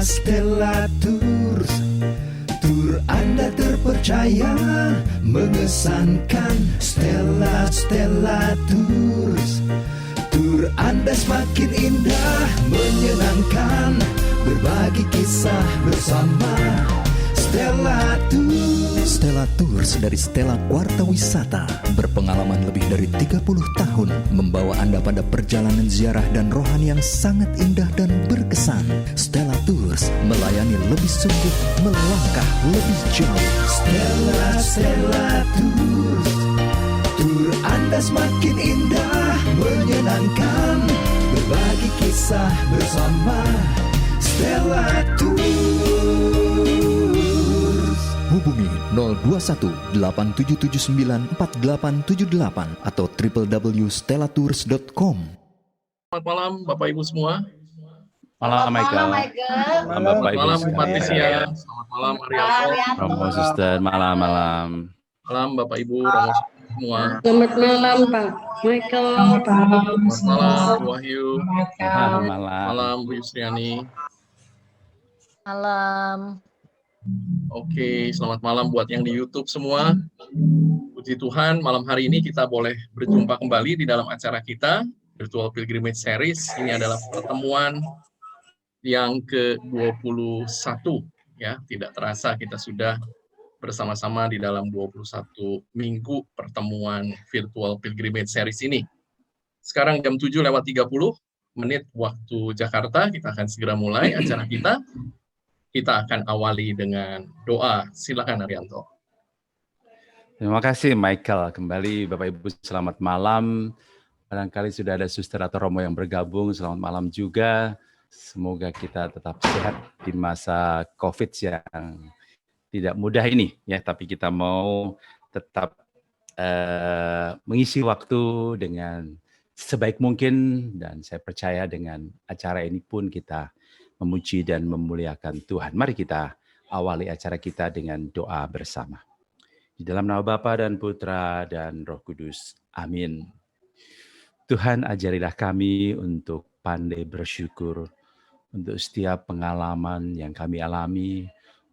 Stella Tours, tur Anda terpercaya, mengesankan. Stella Tours, tur Anda semakin indah, menyenangkan, berbagi kisah bersama. Stella Tours dari Stella Kuarta Wisata berpengalaman lebih dari 30 tahun membawa Anda pada perjalanan ziarah dan rohani yang sangat indah dan berkesan. Stella Tours melayani lebih sungguh, melangkah lebih jauh. Stella Tours, tur Anda semakin indah, menyenangkan, berbagi kisah bersama. Stella Tours. Hubungi 021-8779-4878 atau www.stellatours.com. Selamat malam Bapak Ibu semua. Malam Michael. Malam Bapak Ibu. Malam Patricia. Selamat malam Arianto. Romo Suster. Malam. Malam Bapak Ibu, Romo semua. Selamat malam Pak Michael. Selamat malam Bu Wahyu. Malam Bu Yusriani. Malam. Oke, selamat malam buat yang di YouTube semua. Puji Tuhan, malam hari ini kita boleh berjumpa kembali di dalam acara kita, Virtual Pilgrimage Series. Ini adalah pertemuan yang ke-21. Ya, tidak terasa kita sudah bersama-sama di dalam 21 minggu pertemuan Virtual Pilgrimage Series ini. Sekarang jam 7:30 waktu Jakarta, kita akan segera mulai acara kita. Kita akan awali dengan doa. Silakan Arianto. Terima kasih Michael. Kembali Bapak Ibu selamat malam. Barangkali sudah ada Suster atau Romo yang bergabung. Selamat malam juga. Semoga kita tetap sehat di masa COVID yang tidak mudah ini ya. Tapi kita mau tetap mengisi waktu dengan sebaik mungkin, dan saya percaya dengan acara ini pun kita memuji dan memuliakan Tuhan. Mari kita awali acara kita dengan doa bersama. Di dalam nama Bapa dan Putra dan Roh Kudus. Amin. Tuhan, ajarilah kami untuk pandai bersyukur untuk setiap pengalaman yang kami alami,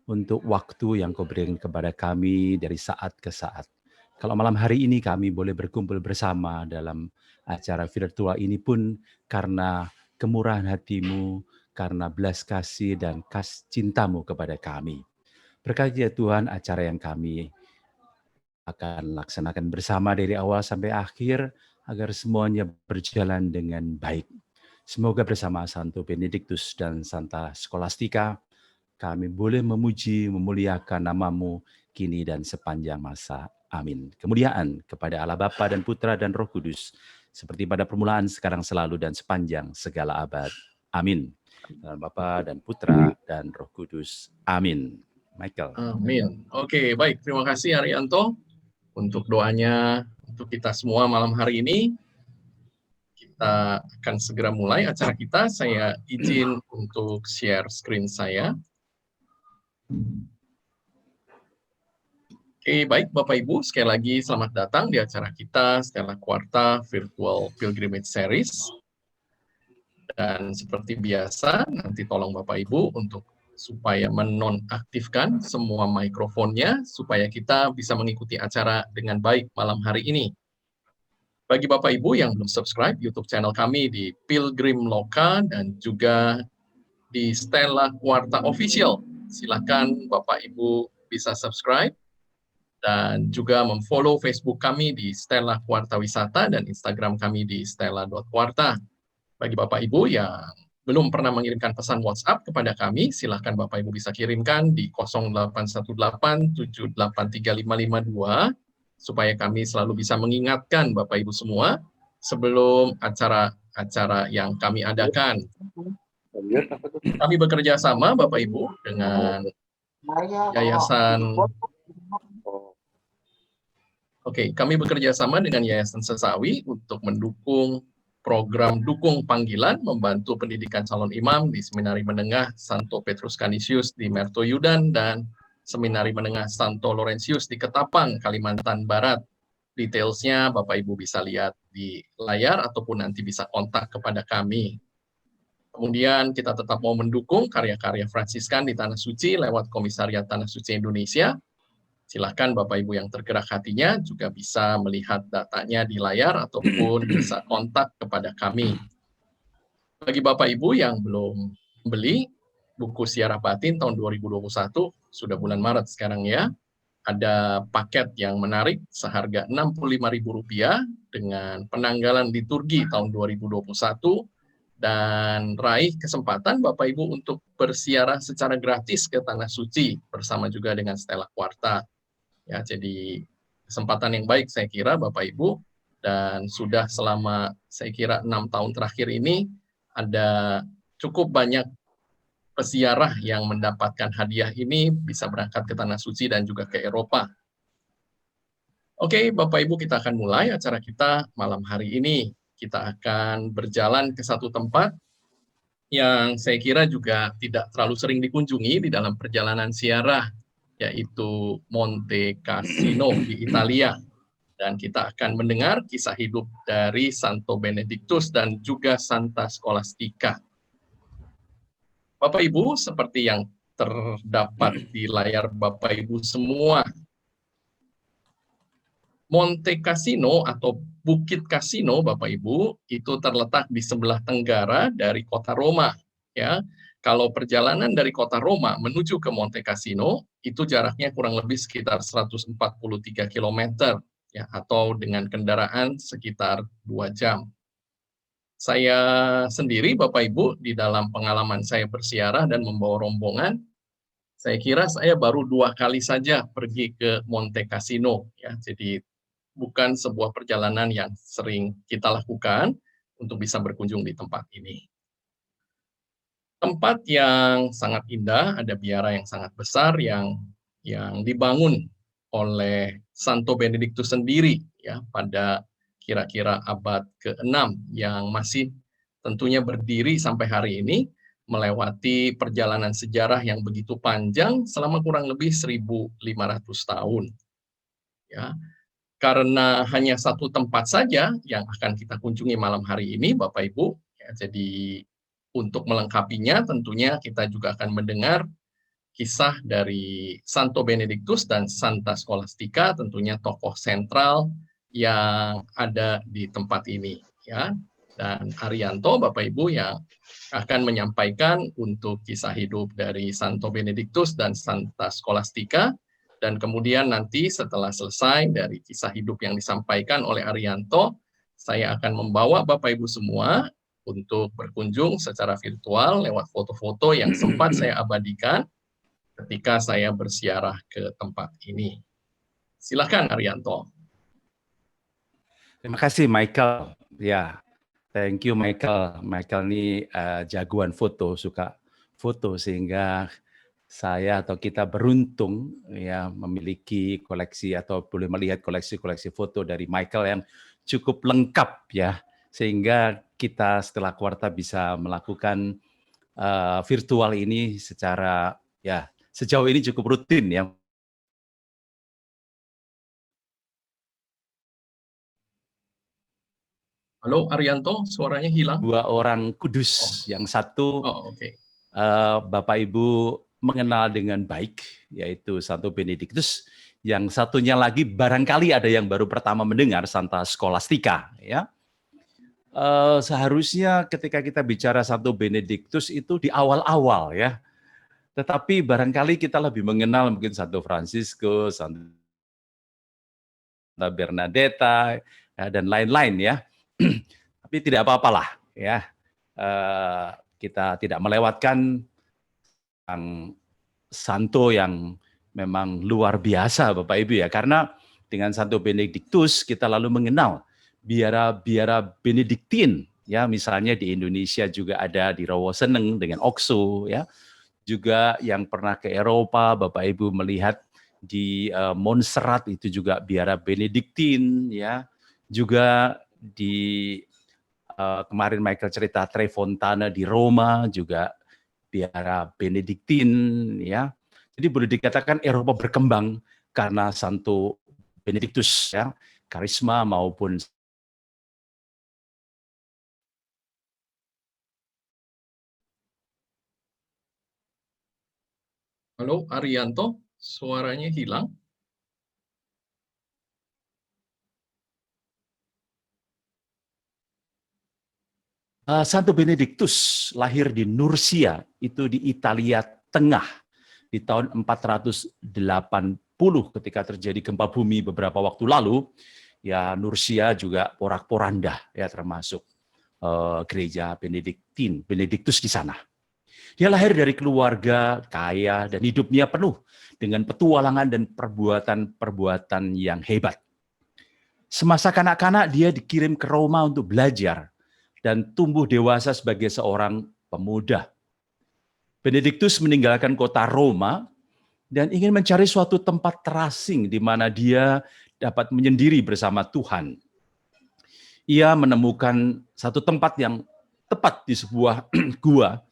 untuk waktu yang Kau berikan kepada kami dari saat ke saat. Kalau malam hari ini kami boleh berkumpul bersama dalam acara virtual ini pun karena kemurahan hati-Mu, karena belas kasih dan cinta-Mu kepada kami. Berkati ya Tuhan acara yang kami akan laksanakan bersama dari awal sampai akhir, agar semuanya berjalan dengan baik. Semoga bersama Santo Benediktus dan Santa Skolastika, kami boleh memuji, memuliakan nama-Mu kini dan sepanjang masa. Amin. Kemuliaan kepada Allah Bapa dan Putra dan Roh Kudus, seperti pada permulaan, sekarang, selalu, dan sepanjang segala abad. Amin. Dalam Bapa dan Putra dan Roh Kudus. Amin. Michael. Amin. Oke, baik. Terima kasih Arianto untuk doanya untuk kita semua malam hari ini. Kita akan segera mulai acara kita. Saya izin untuk share screen saya. Oke, baik Bapak Ibu, sekali lagi selamat datang di acara kita Stella Kuarta Virtual Pilgrimage Series. Dan seperti biasa, nanti tolong Bapak Ibu untuk supaya menonaktifkan semua mikrofonnya, supaya kita bisa mengikuti acara dengan baik malam hari ini. Bagi Bapak Ibu yang belum subscribe YouTube channel kami di Pilgrim Loka dan juga di Stella Kuarta Official, silakan Bapak Ibu bisa subscribe dan juga memfollow Facebook kami di Stella Kuarta Wisata dan Instagram kami di stella.kuarta. Bagi Bapak Ibu yang belum pernah mengirimkan pesan WhatsApp kepada kami, silahkan Bapak Ibu bisa kirimkan di 0818783552 supaya kami selalu bisa mengingatkan Bapak Ibu semua sebelum acara-acara yang kami adakan. Kami bekerja sama Bapak Ibu dengan Yayasan kami bekerja sama dengan Yayasan Sesawi untuk mendukung program Dukung Panggilan, membantu pendidikan calon imam di Seminari Menengah Santo Petrus Canisius di Mertoyudan dan Seminari Menengah Santo Laurentius di Ketapang, Kalimantan Barat. Detailsnya Bapak Ibu bisa lihat di layar ataupun nanti bisa kontak kepada kami. Kemudian kita tetap mau mendukung karya-karya Fransiskan di Tanah Suci lewat Komisariat Tanah Suci Indonesia. Silakan Bapak Ibu yang tergerak hatinya juga bisa melihat datanya di layar ataupun bisa kontak kepada kami. Bagi Bapak Ibu yang belum beli buku Siarah Batin tahun 2021, sudah bulan Maret sekarang ya, ada paket yang menarik seharga Rp65.000 dengan penanggalan liturgi tahun 2021 dan raih kesempatan Bapak Ibu untuk bersiarah secara gratis ke Tanah Suci bersama juga dengan Stella Quarta. Ya, jadi kesempatan yang baik saya kira Bapak Ibu, dan sudah selama saya kira 6 tahun terakhir ini ada cukup banyak pesiarah yang mendapatkan hadiah ini bisa berangkat ke Tanah Suci dan juga ke Eropa. Oke, Bapak Ibu, kita akan mulai acara kita malam hari ini. Kita akan berjalan ke satu tempat yang saya kira juga tidak terlalu sering dikunjungi di dalam perjalanan siarah, yaitu Monte Cassino di Italia. Dan kita akan mendengar kisah hidup dari Santo Benedictus dan juga Santa Scholastica. Bapak Ibu, seperti yang terdapat di layar Bapak Ibu semua, Monte Cassino atau Bukit Cassino, Bapak Ibu, itu terletak di sebelah tenggara dari kota Roma. Ya, kalau perjalanan dari kota Roma menuju ke Monte Cassino itu jaraknya kurang lebih sekitar 143 km, ya, atau dengan kendaraan sekitar 2 jam. Saya sendiri, Bapak Ibu, di dalam pengalaman saya bersiarah dan membawa rombongan, saya kira saya baru 2 kali saja pergi ke Monte Cassino. Ya, jadi bukan sebuah perjalanan yang sering kita lakukan untuk bisa berkunjung di tempat ini. Tempat yang sangat indah, ada biara yang sangat besar yang dibangun oleh Santo Benedictus sendiri ya pada kira-kira abad ke-6 yang masih tentunya berdiri sampai hari ini melewati perjalanan sejarah yang begitu panjang selama kurang lebih 1.500 tahun. Ya. Karena hanya satu tempat saja yang akan kita kunjungi malam hari ini, Bapak Ibu. Ya, jadi untuk melengkapinya tentunya kita juga akan mendengar kisah dari Santo Benedictus dan Santa Scholastica, tentunya tokoh sentral yang ada di tempat ini. Ya. Dan Arianto, Bapak Ibu, yang akan menyampaikan untuk kisah hidup dari Santo Benedictus dan Santa Scholastica. Dan kemudian nanti setelah selesai dari kisah hidup yang disampaikan oleh Arianto, saya akan membawa Bapak Ibu semua untuk berkunjung secara virtual lewat foto-foto yang sempat saya abadikan ketika saya bersiarah ke tempat ini. Silakan Arianto. Terima kasih Michael. Ya, thank you Michael. Michael ini jagoan foto, suka foto sehingga saya atau kita beruntung ya memiliki koleksi atau boleh melihat koleksi-koleksi foto dari Michael yang cukup lengkap ya, sehingga kita setelah Quarta bisa melakukan virtual ini secara ya sejauh ini cukup rutin ya. Halo Arianto, suaranya hilang. 2 orang kudus, yang satu okay. Bapak Ibu mengenal dengan baik, yaitu Santo Benedictus. Yang satunya lagi barangkali ada yang baru pertama mendengar, Santa Scholastica. Ya. Seharusnya ketika kita bicara Santo Benedictus itu di awal-awal ya. Tetapi barangkali kita lebih mengenal mungkin Santo Franciscus, Santa Bernadetta, ya, dan lain-lain ya. Tapi tidak apa-apalah ya. Kita tidak melewatkan yang santo yang memang luar biasa Bapak Ibu ya, karena dengan Santo Benedictus kita lalu mengenal biara-biara Benediktin ya, misalnya di Indonesia juga ada di Rawoseneng dengan Okso ya, juga yang pernah ke Eropa Bapak Ibu melihat di Montserrat itu juga biara Benediktin ya, juga di kemarin Michael cerita Trefontana di Roma juga biara Benediktin ya. Jadi boleh dikatakan Eropa berkembang karena Santo Benedictus ya, karisma maupun Halo, Arianto, suaranya hilang. Santo Benediktus lahir di Nursia, itu di Italia Tengah, di tahun 480 ketika terjadi gempa bumi beberapa waktu lalu. Ya, Nursia juga porak-poranda, ya termasuk gereja Benediktus di sana. Dia lahir dari keluarga kaya dan hidupnya penuh dengan petualangan dan perbuatan-perbuatan yang hebat. Semasa kanak-kanak dia dikirim ke Roma untuk belajar dan tumbuh dewasa sebagai seorang pemuda. Benediktus meninggalkan kota Roma dan ingin mencari suatu tempat terasing di mana dia dapat menyendiri bersama Tuhan. Ia menemukan satu tempat yang tepat di sebuah gua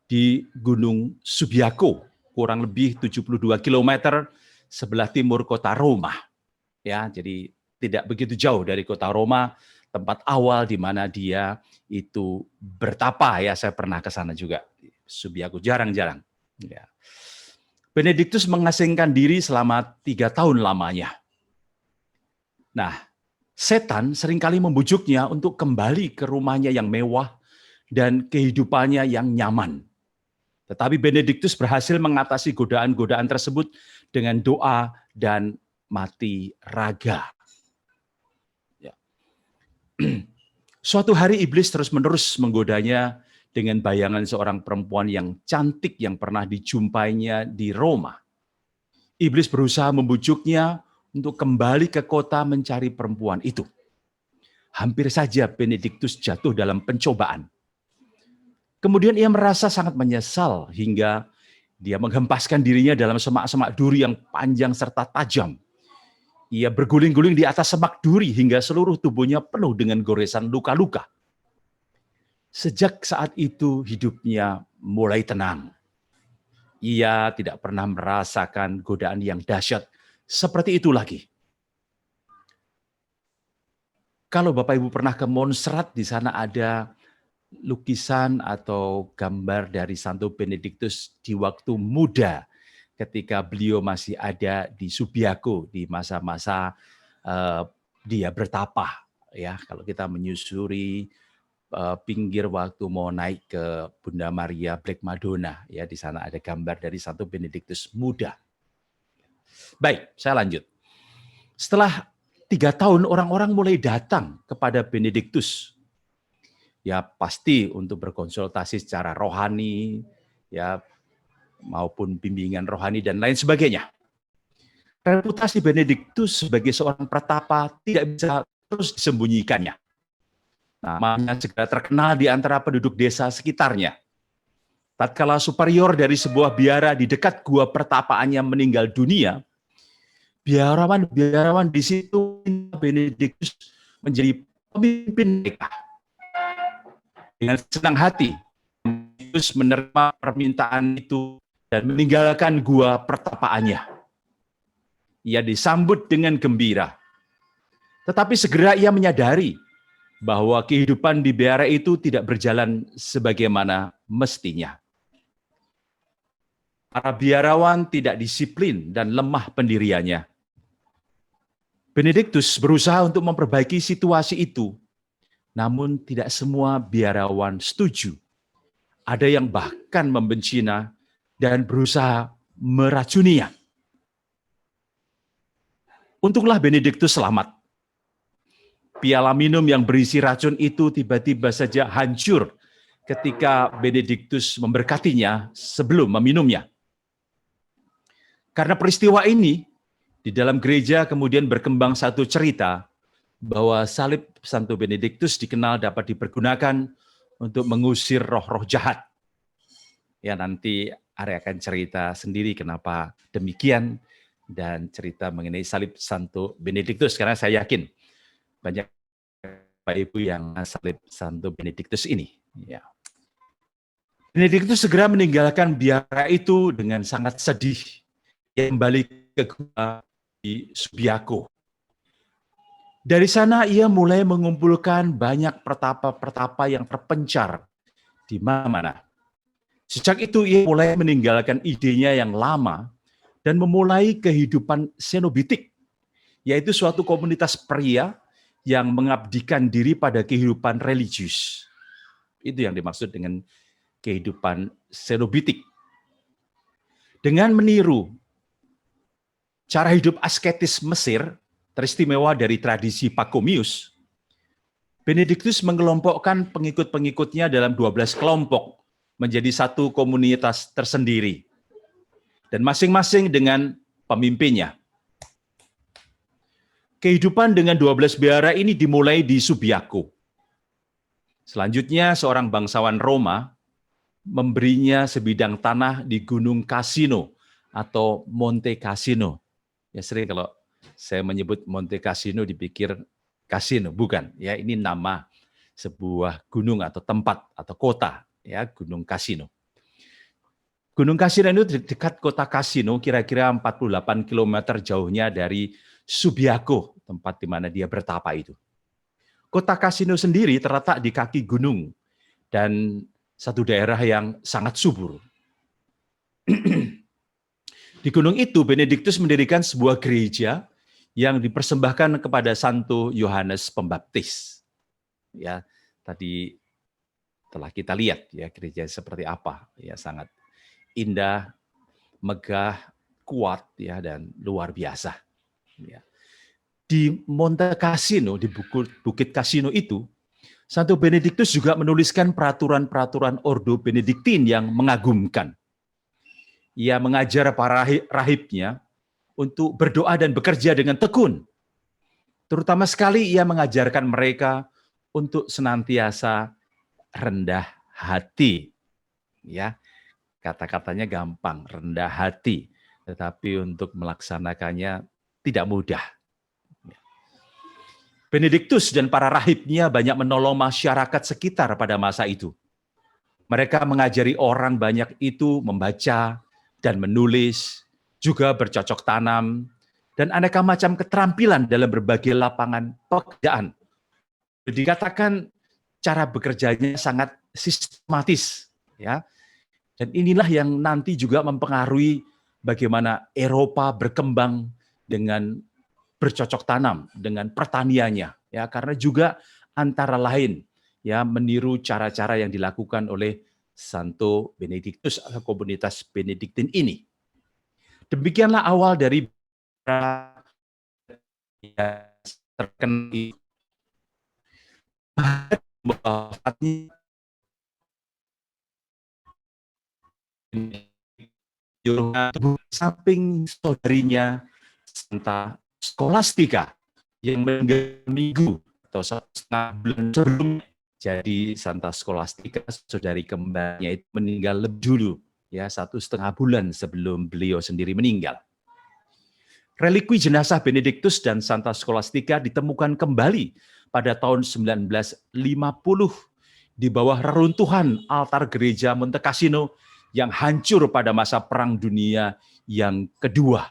di Gunung Subiaco, kurang lebih 72 km sebelah timur kota Roma. Ya, jadi tidak begitu jauh dari kota Roma, tempat awal di mana dia itu bertapa. Ya, saya pernah ke sana juga. Subiaco jarang-jarang. Ya. Benediktus mengasingkan diri selama 3 tahun lamanya. Nah, setan seringkali membujuknya untuk kembali ke rumahnya yang mewah dan kehidupannya yang nyaman. Tetapi Benediktus berhasil mengatasi godaan-godaan tersebut dengan doa dan mati raga. Ya. Suatu hari iblis terus-menerus menggodanya dengan bayangan seorang perempuan yang cantik yang pernah dijumpainya di Roma. Iblis berusaha membujuknya untuk kembali ke kota mencari perempuan itu. Hampir saja Benediktus jatuh dalam pencobaan. Kemudian ia merasa sangat menyesal hingga dia menghempaskan dirinya dalam semak-semak duri yang panjang serta tajam. Ia berguling-guling di atas semak duri hingga seluruh tubuhnya penuh dengan goresan luka-luka. Sejak saat itu hidupnya mulai tenang. Ia tidak pernah merasakan godaan yang dahsyat seperti itu lagi. Kalau Bapak Ibu pernah ke Montserrat, di sana ada lukisan atau gambar dari Santo Benediktus di waktu muda ketika beliau masih ada di Subiaco di masa-masa dia bertapa. Ya, kalau kita menyusuri pinggir waktu mau naik ke Bunda Maria Black Madonna, ya di sana ada gambar dari Santo Benediktus muda. Baik, saya lanjut. Setelah 3 tahun orang-orang mulai datang kepada Benediktus. Ya pasti untuk berkonsultasi secara rohani, ya maupun bimbingan rohani dan lain sebagainya. Reputasi Benediktus sebagai seorang pertapa tidak bisa terus disembunyikannya. Namanya segera terkenal di antara penduduk desa sekitarnya. Tatkala superior dari sebuah biara di dekat gua pertapaannya meninggal dunia, biarawan di situ Benediktus menjadi pemimpin mereka. Dengan senang hati, Benediktus menerima permintaan itu dan meninggalkan gua pertapaannya. Ia disambut dengan gembira. Tetapi segera ia menyadari bahwa kehidupan di biara itu tidak berjalan sebagaimana mestinya. Para biarawan tidak disiplin dan lemah pendiriannya. Benediktus berusaha untuk memperbaiki situasi itu, namun tidak semua biarawan setuju. Ada yang bahkan membencinya dan berusaha meracuninya. Untunglah Benediktus selamat. Piala minum yang berisi racun itu tiba-tiba saja hancur ketika Benediktus memberkatinya sebelum meminumnya. Karena peristiwa ini, di dalam gereja kemudian berkembang satu cerita bahwa salib Santo Benediktus dikenal dapat dipergunakan untuk mengusir roh-roh jahat. Ya nanti Ari akan cerita sendiri kenapa demikian dan cerita mengenai salib Santo Benediktus karena saya yakin banyak Bapak Ibu yang salib Santo Benediktus ini. Ya. Benediktus segera meninggalkan biara itu dengan sangat sedih. Ia kembali ke gua di Subiaco. Dari sana ia mulai mengumpulkan banyak pertapa-pertapa yang terpencar di mana-mana. Sejak itu ia mulai meninggalkan idenya yang lama dan memulai kehidupan Cenobitik, yaitu suatu komunitas pria yang mengabdikan diri pada kehidupan religius. Itu yang dimaksud dengan kehidupan Cenobitik. Dengan meniru cara hidup asketis Mesir, teristimewa dari tradisi Pachomius, Benediktus mengelompokkan pengikut-pengikutnya dalam 12 kelompok menjadi satu komunitas tersendiri, dan masing-masing dengan pemimpinnya. Kehidupan dengan 12 biara ini dimulai di Subiaco. Selanjutnya, seorang bangsawan Roma memberinya sebidang tanah di Gunung Cassino atau Monte Cassino. Ya, sering kalau saya menyebut Monte Cassino dipikir kasino, bukan. Ya, ini nama sebuah gunung atau tempat atau kota, ya, Gunung Cassino. Gunung Cassino itu dekat kota Cassino, kira-kira 48 km jauhnya dari Subiaco, tempat di mana dia bertapa itu. Kota Cassino sendiri terletak di kaki gunung dan satu daerah yang sangat subur. Di gunung itu, Benediktus mendirikan sebuah gereja yang dipersembahkan kepada Santo Yohanes Pembaptis. Ya, tadi telah kita lihat ya gereja seperti apa, ya sangat indah, megah, kuat ya dan luar biasa. Ya. Di Monte Cassino, di Bukit Cassino itu, Santo Benediktus juga menuliskan peraturan-peraturan Ordo Benediktin yang mengagumkan. Ia mengajar para rahibnya untuk berdoa dan bekerja dengan tekun. Terutama sekali ia mengajarkan mereka untuk senantiasa rendah hati. Ya, kata-katanya gampang, rendah hati, tetapi untuk melaksanakannya tidak mudah. Benediktus dan para rahibnya banyak menolong masyarakat sekitar pada masa itu. Mereka mengajari orang banyak itu membaca dan menulis, juga bercocok tanam, dan aneka macam keterampilan dalam berbagai lapangan pekerjaan. Dikatakan cara bekerjanya sangat sistematis, ya. Dan inilah yang nanti juga mempengaruhi bagaimana Eropa berkembang dengan bercocok tanam, dengan pertaniannya, ya, karena juga antara lain ya meniru cara-cara yang dilakukan oleh Santo Benediktus atau komunitas Benediktin ini. Demikianlah awal dari terkenal samping saudarinya Santa Scholastica yang meninggal minggu atau setengah bulan sebelum. Jadi Santa Scholastica, saudari kembarnya itu meninggal lebih dulu, ya 1,5 bulan sebelum beliau sendiri meninggal. Relikwi jenazah Benediktus dan Santa Scholastica ditemukan kembali pada tahun 1950 di bawah reruntuhan altar gereja Monte Cassino yang hancur pada masa Perang Dunia yang kedua.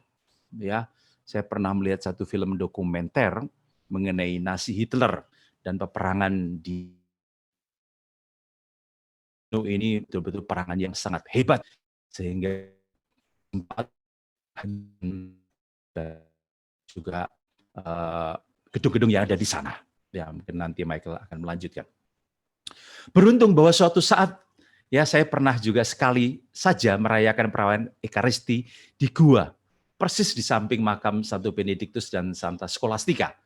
Ya, saya pernah melihat satu film dokumenter mengenai Nazi Hitler dan peperangan di ini betul-betul perangan yang sangat hebat sehingga sempat juga gedung-gedung yang ada di sana. Ya, mungkin nanti Michael akan melanjutkan. Beruntung bahwa suatu saat ya saya pernah juga sekali saja merayakan perayaan Ekaristi di gua, persis di samping makam Santo Benediktus dan Santa Scholastica,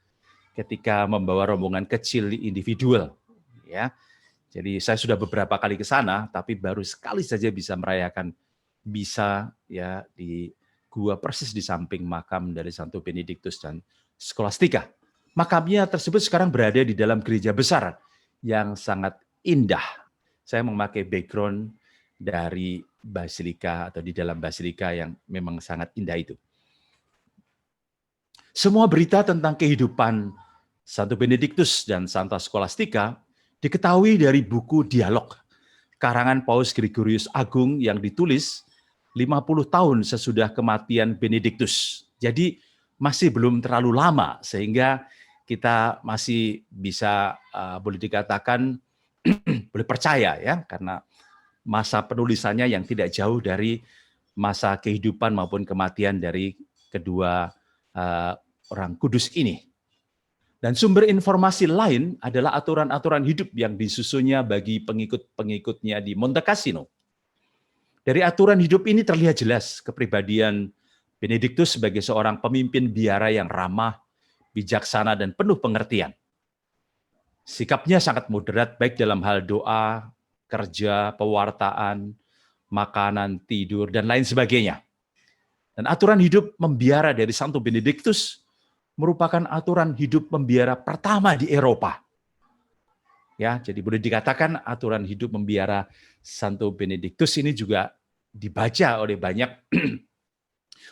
ketika membawa rombongan kecil individual. Ya, jadi saya sudah beberapa kali ke sana, tapi baru sekali saja bisa merayakan misa ya di gua persis di samping makam dari Santo Benediktus dan Scholastica. Makamnya tersebut sekarang berada di dalam gereja besar yang sangat indah. Saya memakai background dari basilika atau di dalam basilika yang memang sangat indah itu. Semua berita tentang kehidupan Santo Benediktus dan Santa Scholastica diketahui dari buku dialog karangan Paus Gregorius Agung yang ditulis 50 tahun sesudah kematian Benediktus. Jadi masih belum terlalu lama sehingga kita masih bisa boleh dikatakan boleh percaya ya, karena masa penulisannya yang tidak jauh dari masa kehidupan maupun kematian dari kedua orang kudus ini. Dan sumber informasi lain adalah aturan-aturan hidup yang disusunnya bagi pengikut-pengikutnya di Monte Cassino. Dari aturan hidup ini terlihat jelas kepribadian Benediktus sebagai seorang pemimpin biara yang ramah, bijaksana, dan penuh pengertian. Sikapnya sangat moderat baik dalam hal doa, kerja, pewartaan, makanan, tidur, dan lain sebagainya. Dan aturan hidup membiara dari Santo Benediktus merupakan aturan hidup membiara pertama di Eropa. Ya, jadi boleh dikatakan aturan hidup membiara Santo Benediktus ini juga dibaca oleh banyak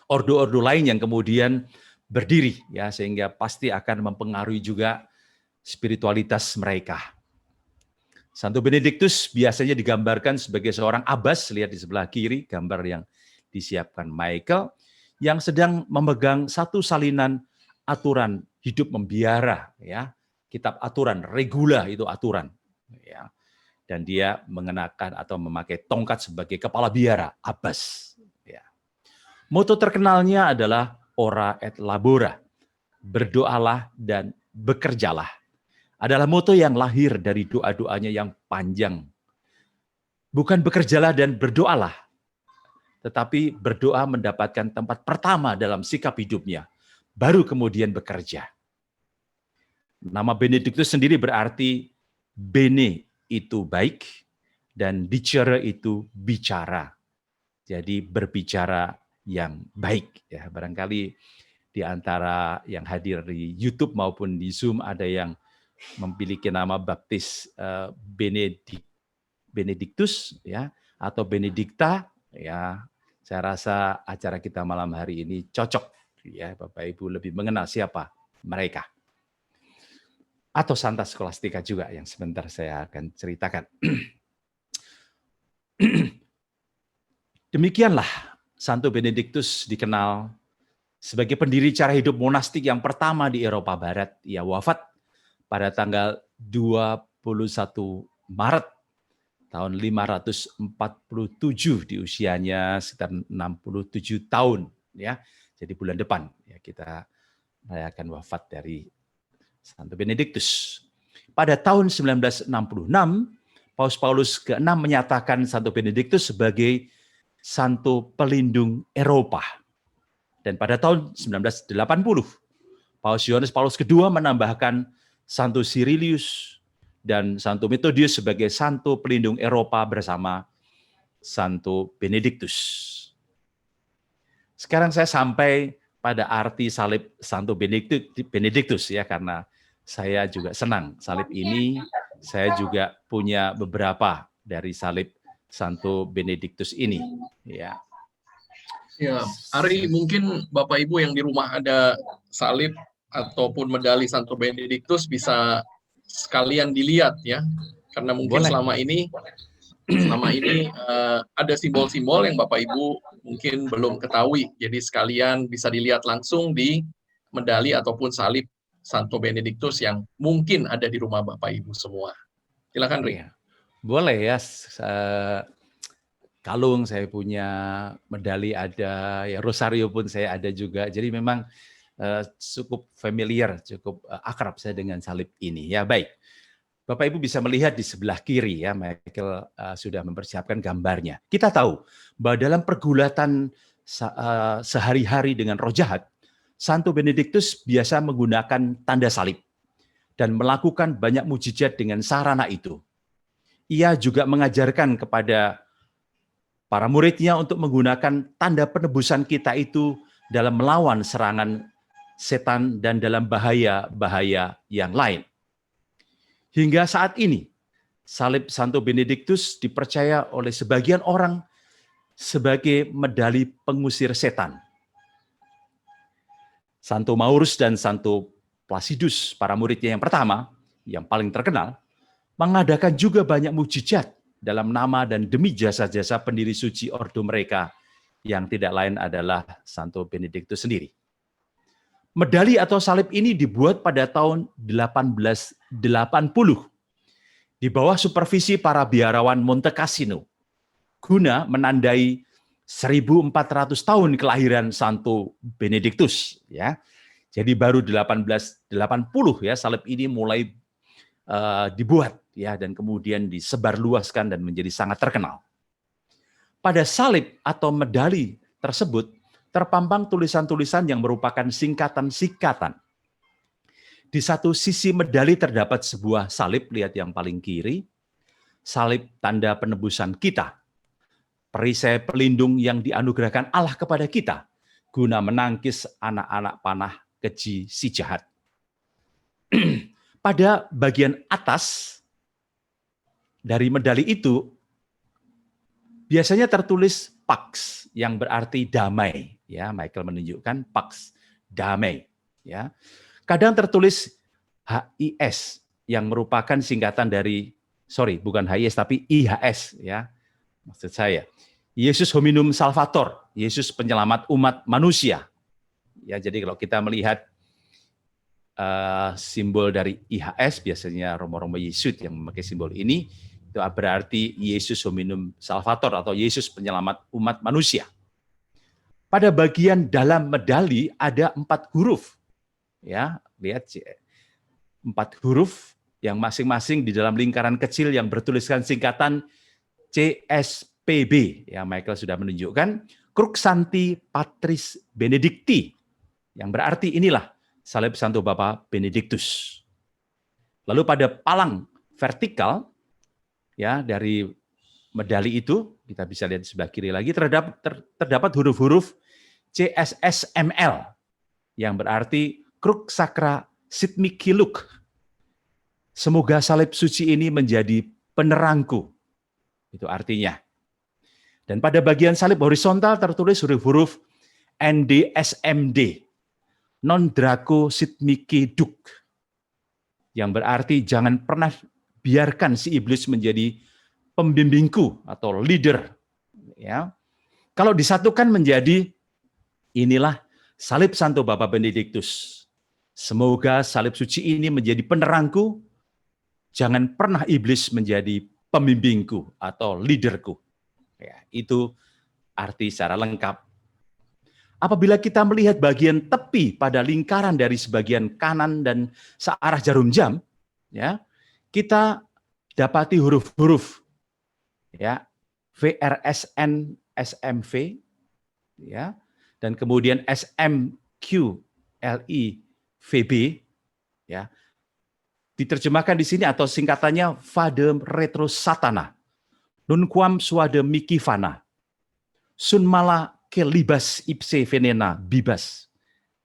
ordo-ordo lain yang kemudian berdiri, ya, sehingga pasti akan mempengaruhi juga spiritualitas mereka. Santo Benediktus biasanya digambarkan sebagai seorang abbas, lihat di sebelah kiri gambar yang disiapkan Michael, yang sedang memegang satu salinan aturan hidup membiara, ya, kitab aturan, regula itu aturan, ya, dan dia mengenakan atau memakai tongkat sebagai kepala biara, abbas. Ya. Moto terkenalnya adalah ora et labora, berdoalah dan bekerjalah. Adalah moto yang lahir dari doa-doanya yang panjang. Bukan bekerjalah dan berdoalah, tetapi berdoa mendapatkan tempat pertama dalam sikap hidupnya. Baru kemudian bekerja. Nama Benediktus sendiri berarti bene itu baik dan dicere itu bicara. Jadi berbicara yang baik. Ya, barangkali di antara yang hadir di YouTube maupun di Zoom ada yang memiliki nama baptis Benediktus, ya, atau Benedikta. Ya, saya rasa acara kita malam hari ini cocok. Ya, Bapak Ibu lebih mengenal siapa mereka. Atau Santa Scholastica juga yang sebentar saya akan ceritakan. Demikianlah Santo Benediktus dikenal sebagai pendiri cara hidup monastik yang pertama di Eropa Barat. Ia wafat pada tanggal 21 Maret tahun 547 di usianya sekitar 67 tahun, ya. Jadi bulan depan ya kita merayakan wafat dari Santo Benediktus. Pada tahun 1966, Paus Paulus ke-6 menyatakan Santo Benediktus sebagai Santo Pelindung Eropa. Dan pada tahun 1980, Paus Yohanes Paulus II menambahkan Santo Cyrilius dan Santo Methodius sebagai Santo Pelindung Eropa bersama Santo Benediktus. Sekarang saya sampai pada arti salib Santo Benediktus, ya, karena saya juga senang salib ini. Saya juga punya beberapa dari salib Santo Benediktus ini. Ya. Ya, Ari, mungkin Bapak Ibu yang di rumah ada salib ataupun medali Santo Benediktus bisa sekalian dilihat, ya, karena mungkin selama ini ada simbol-simbol yang Bapak Ibu mungkin belum ketahui. Jadi sekalian bisa dilihat langsung di medali ataupun salib Santo Benediktus yang mungkin ada di rumah Bapak Ibu semua. Silakan, Ri. Boleh ya. Kalung saya punya, medali ada, ya rosario pun saya ada juga. Jadi memang cukup familiar, cukup akrab saya dengan salib ini. Ya, baik. Bapak Ibu bisa melihat di sebelah kiri, ya, Michael sudah mempersiapkan gambarnya. Kita tahu bahwa dalam pergulatan sehari-hari dengan roh jahat, Santo Benediktus biasa menggunakan tanda salib dan melakukan banyak mujizat dengan sarana itu. Ia juga mengajarkan kepada para muridnya untuk menggunakan tanda penebusan kita itu dalam melawan serangan setan dan dalam bahaya-bahaya yang lain. Hingga saat ini, salib Santo Benediktus dipercaya oleh sebagian orang sebagai medali pengusir setan. Santo Maurus dan Santo Placidus, para muridnya yang pertama, yang paling terkenal, mengadakan juga banyak mujizat dalam nama dan demi jasa-jasa pendiri suci ordo mereka, yang tidak lain adalah Santo Benediktus sendiri. Medali atau salib ini dibuat pada tahun 1880 di bawah supervisi para biarawan Monte Cassino guna menandai 1400 tahun kelahiran Santo Benedictus, ya. Jadi baru 1880 ya salib ini mulai dibuat ya, dan kemudian disebarluaskan dan menjadi sangat terkenal. Pada salib atau medali tersebut terpampang tulisan-tulisan yang merupakan singkatan-singkatan. Di satu sisi medali terdapat sebuah salib, lihat yang paling kiri, salib tanda penebusan kita, perisai pelindung yang dianugerahkan Allah kepada kita, guna menangkis anak-anak panah keji si jahat. Pada bagian atas dari medali itu, biasanya tertulis Pax, yang berarti damai. Ya, Michael menunjukkan Pax, damai. Ya. Kadang tertulis HIS, yang merupakan singkatan dari, bukan HIS, tapi IHS. Ya, maksud saya, Yesus Hominum Salvator, Yesus penyelamat umat manusia. Ya, jadi kalau kita melihat simbol dari IHS, biasanya Romo-Romo Yesuit yang memakai simbol ini, itu berarti Yesus Hominum Salvator atau Yesus penyelamat umat manusia. Pada bagian dalam medali ada 4 huruf. Ya, lihat 4 huruf yang masing-masing di dalam lingkaran kecil yang bertuliskan singkatan CSPB. Ya, Michael sudah menunjukkan Crux Sancti Patris Benedicti, yang berarti inilah salib Santo Bapa Benedictus. Lalu pada palang vertikal ya dari medali itu, kita bisa lihat di sebelah kiri lagi, terdapat huruf-huruf CSSML yang berarti Crux Sacra Sit Mihi Lux. Semoga salib suci ini menjadi penerangku. Itu artinya. Dan pada bagian salib horizontal tertulis huruf-huruf NDSMD. Non Draco Sit Mihi Duc, yang berarti jangan pernah biarkan si iblis menjadi pembimbingku atau leader. Ya, kalau disatukan menjadi inilah salib Santo Bapa Benedictus. Semoga salib suci ini menjadi penerangku, jangan pernah iblis menjadi pembimbingku atau leaderku. Ya, itu arti secara lengkap. Apabila kita melihat bagian tepi pada lingkaran dari sebagian kanan dan searah jarum jam, ya, kita dapati huruf-huruf ya, VRSN SMV, ya, dan kemudian SMQLIVB, ya, diterjemahkan di sini atau singkatannya Vadem Retro Satana, Nunquam Suade Mihi Vana, Sunmala Kelibas ipse venena bibas,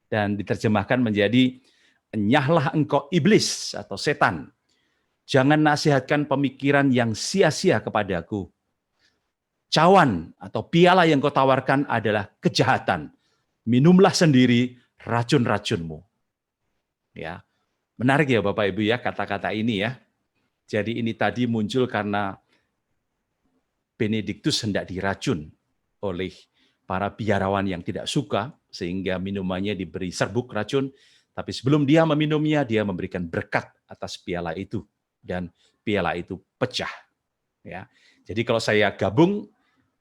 dan diterjemahkan menjadi enyahlah engkau iblis atau setan, jangan nasihatkan pemikiran yang sia-sia kepadaku. Cawan atau piala yang kau tawarkan adalah kejahatan, minumlah sendiri racun-racunmu. Ya, menarik ya Bapak Ibu ya kata-kata ini ya. Jadi ini tadi muncul karena Benedictus hendak diracun oleh para biarawan yang tidak suka, sehingga minumannya diberi serbuk racun, tapi sebelum dia meminumnya, dia memberikan berkat atas piala itu, dan piala itu pecah. Ya, jadi kalau saya gabung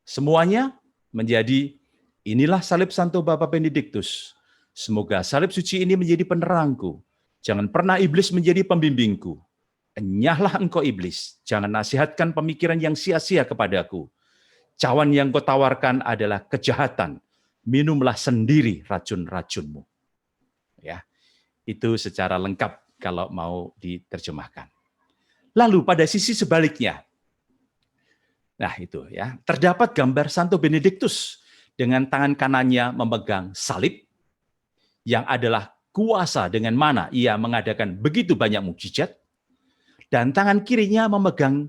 semuanya menjadi inilah salib Santo Bapa Benedictus. Semoga salib suci ini menjadi penerangku. Jangan pernah iblis menjadi pembimbingku. Enyahlah engkau iblis, jangan nasihatkan pemikiran yang sia-sia kepadaku. Cawan yang kau tawarkan adalah kejahatan. Minumlah sendiri racun-racunmu. Ya, itu secara lengkap kalau mau diterjemahkan. Lalu pada sisi sebaliknya, nah itu ya, terdapat gambar Santo Benedictus dengan tangan kanannya memegang salib, yang adalah kuasa dengan mana ia mengadakan begitu banyak mukjizat, dan tangan kirinya memegang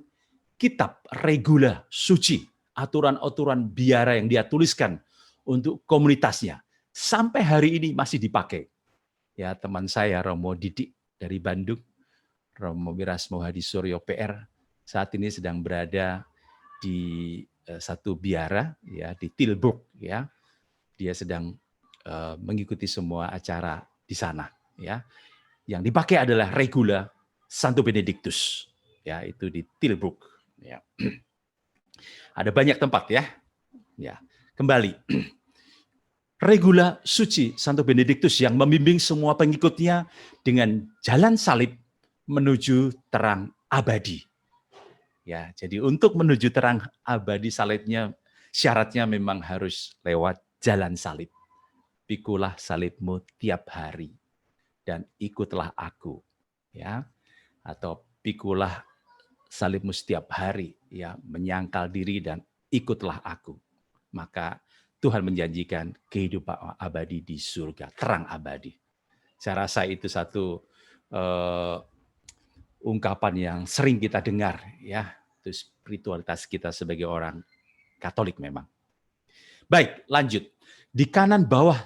kitab regula suci, aturan-aturan biara yang dia tuliskan untuk komunitasnya. Sampai hari ini masih dipakai. Ya, teman saya Romo Didik dari Bandung, Romo Wirasmo Hadi Suryo PR, saat ini sedang berada di satu biara ya di Tilburg ya. Dia sedang mengikuti semua acara di sana ya. Yang dipakai adalah regula Santo Benedictus ya, itu di Tilburg ya. Ada banyak tempat ya. Ya, kembali. Regula suci Santo Benediktus yang membimbing semua pengikutnya dengan jalan salib menuju terang abadi. Ya, jadi untuk menuju terang abadi salibnya, syaratnya memang harus lewat jalan salib. Pikulah salibmu tiap hari dan ikutlah aku. Ya, atau pikulah salibmu setiap hari, ya, menyangkal diri dan ikutlah aku. Maka Tuhan menjanjikan kehidupan abadi di surga, terang abadi. Saya rasa itu satu ungkapan yang sering kita dengar, ya, itu spiritualitas kita sebagai orang Katolik memang. Baik, lanjut. Di kanan bawah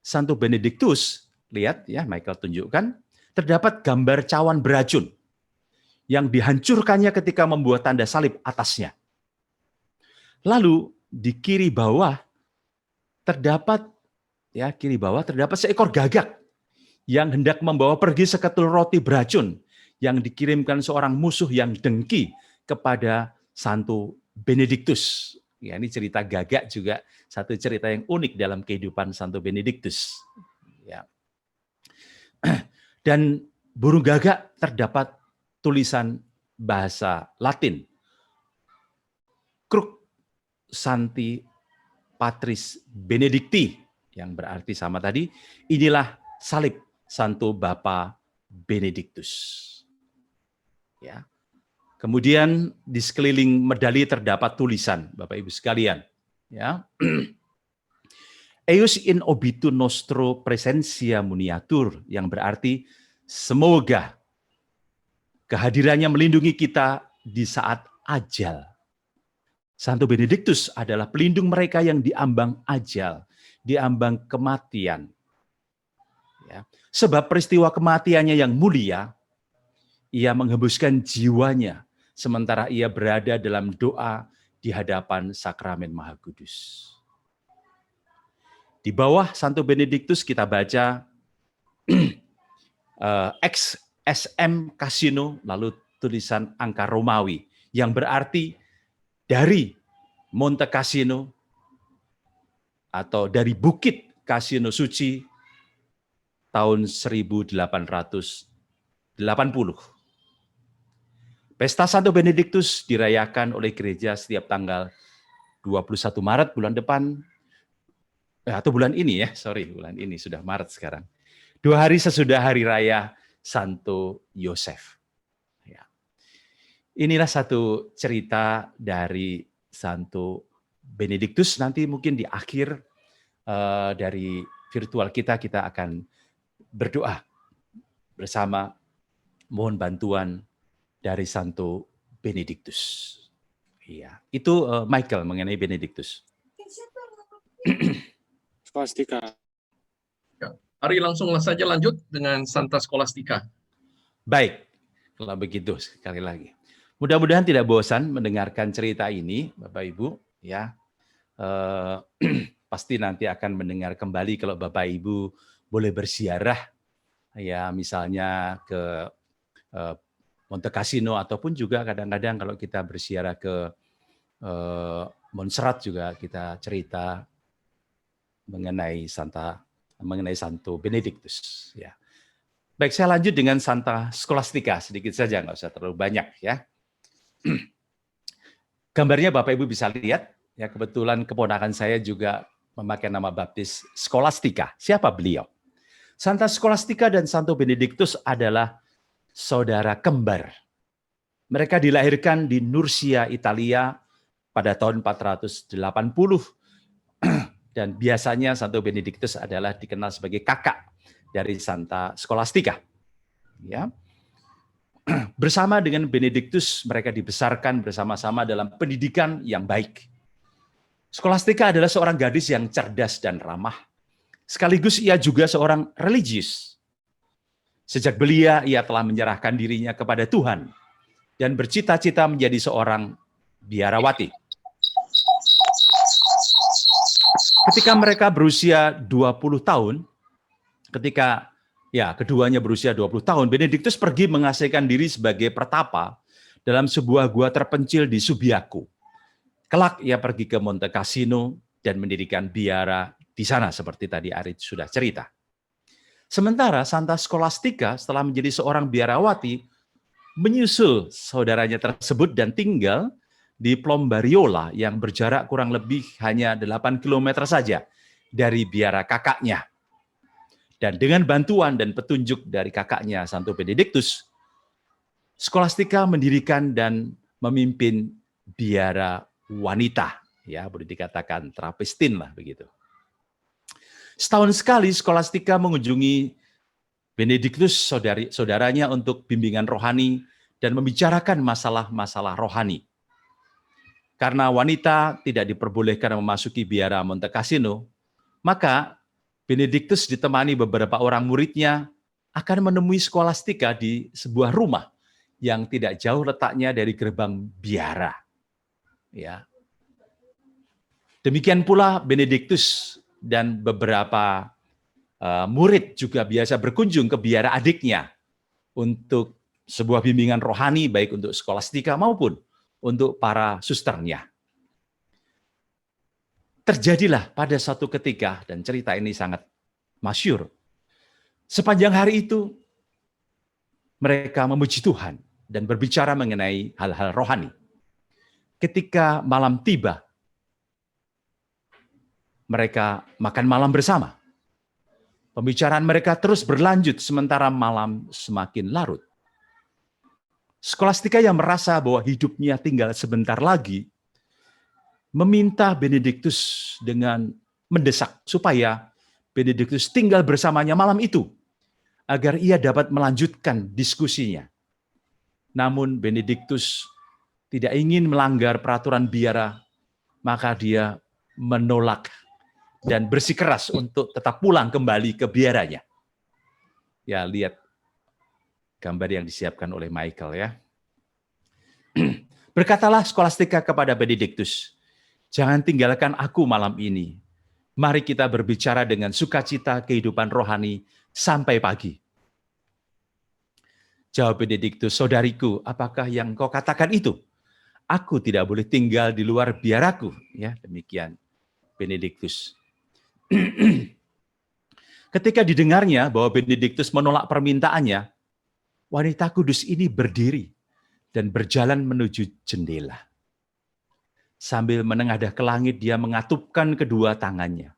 Santo Benediktus, lihat ya, Michael tunjukkan, terdapat gambar cawan beracun yang dihancurkannya ketika membuat tanda salib atasnya. Lalu di kiri bawah terdapat seekor gagak yang hendak membawa pergi seketul roti beracun yang dikirimkan seorang musuh yang dengki kepada Santo Benediktus. Ya, ini cerita gagak juga satu cerita yang unik dalam kehidupan Santo Benediktus. Ya. Dan burung gagak terdapat tulisan bahasa Latin, Crux Sancti Patris Benedicti, yang berarti sama tadi, inilah salib Santo Bapa Benediktus. Ya. Kemudian di sekeliling medali terdapat tulisan, Bapak Ibu sekalian, ya. Eius in obitu nostro presentia muniatur, yang berarti semoga kehadirannya melindungi kita di saat ajal. Santo Benediktus adalah pelindung mereka yang diambang ajal, diambang kematian. Ya. Sebab peristiwa kematiannya yang mulia, ia menghembuskan jiwanya, sementara ia berada dalam doa di hadapan sakramen Maha Kudus. Di bawah Santo Benediktus kita baca XSM Casino, lalu tulisan angka Romawi, yang berarti dari Monte Cassino atau dari Bukit Cassino Suci tahun 1880. Pesta Santo Benediktus dirayakan oleh gereja setiap tanggal 21 Maret bulan depan, atau bulan ini ya, bulan ini sudah Maret sekarang. 2 hari sesudah hari raya Santo Yosef. Ya. Inilah satu cerita dari Santo Benediktus. Nanti mungkin di akhir dari virtual kita akan berdoa bersama, mohon bantuan dari Santo Benediktus. Iya, itu Michael mengenai Benediktus. Skolastika. Mari langsung saja lanjut dengan Santa Skolastika. Baik, kalau begitu sekali lagi. Mudah-mudahan tidak bosan mendengarkan cerita ini, Bapak Ibu. Ya, pasti nanti akan mendengar kembali kalau Bapak Ibu boleh berziarah, ya misalnya ke Monte Cassino, ataupun juga kadang-kadang kalau kita berziarah ke Montserrat juga kita cerita mengenai Santo Benediktus. Ya. Baik, saya lanjut dengan Santa Skolastika, sedikit saja, nggak usah terlalu banyak ya. Gambarnya Bapak Ibu bisa lihat, ya kebetulan keponakan saya juga memakai nama baptis Skolastika. Siapa beliau? Santa Skolastika dan Santo Benediktus adalah saudara kembar. Mereka dilahirkan di Nursia, Italia pada tahun 480. Dan biasanya Santo Benediktus adalah dikenal sebagai kakak dari Santa Skolastika. Ya. Bersama dengan Benediktus, mereka dibesarkan bersama-sama dalam pendidikan yang baik. Skolastika adalah seorang gadis yang cerdas dan ramah. Sekaligus ia juga seorang religius. Sejak belia, ia telah menyerahkan dirinya kepada Tuhan dan bercita-cita menjadi seorang biarawati. Ketika mereka berusia 20 tahun, keduanya berusia 20 tahun, Benediktus pergi mengasihkan diri sebagai pertapa dalam sebuah gua terpencil di Subiaco. Kelak ia pergi ke Monte Cassino dan mendirikan biara di sana seperti tadi Arit sudah cerita. Sementara Santa Scholastica setelah menjadi seorang biarawati menyusul saudaranya tersebut dan tinggal di Plombariola yang berjarak kurang lebih hanya 8 km saja dari biara kakaknya. Dan dengan bantuan dan petunjuk dari kakaknya Santo Benedictus, Scholastica mendirikan dan memimpin biara wanita, ya boleh dikatakan Trappisten lah begitu. Setahun sekali Scholastica mengunjungi Benedictus saudaranya untuk bimbingan rohani dan membicarakan masalah-masalah rohani. Karena wanita tidak diperbolehkan memasuki biara Monte Cassino, maka Benedictus ditemani beberapa orang muridnya akan menemui Scholastica di sebuah rumah yang tidak jauh letaknya dari gerbang biara. Ya. Demikian pula Benedictus dan beberapa murid juga biasa berkunjung ke biara adiknya untuk sebuah bimbingan rohani baik untuk Scholastica maupun untuk para susternya. Terjadilah pada suatu ketika, dan cerita ini sangat masyhur, sepanjang hari itu mereka memuji Tuhan dan berbicara mengenai hal-hal rohani. Ketika malam tiba, mereka makan malam bersama. Pembicaraan mereka terus berlanjut sementara malam semakin larut. Scholastica yang merasa bahwa hidupnya tinggal sebentar lagi, meminta Benedictus dengan mendesak supaya Benedictus tinggal bersamanya malam itu, agar ia dapat melanjutkan diskusinya. Namun Benedictus tidak ingin melanggar peraturan biara, maka dia menolak dan bersikeras untuk tetap pulang kembali ke biaranya. Ya, lihat gambar yang disiapkan oleh Michael ya. Berkatalah Scholastica kepada Benedictus, "Jangan tinggalkan aku malam ini. Mari kita berbicara dengan sukacita kehidupan rohani sampai pagi." Jawab Benedictus, "Saudariku, apakah yang kau katakan itu? Aku tidak boleh tinggal di luar biaraku." Ya, demikian Benedictus. Ketika didengarnya bahwa Benedictus menolak permintaannya, wanita kudus ini berdiri dan berjalan menuju jendela. Sambil menengadah ke langit, dia mengatupkan kedua tangannya,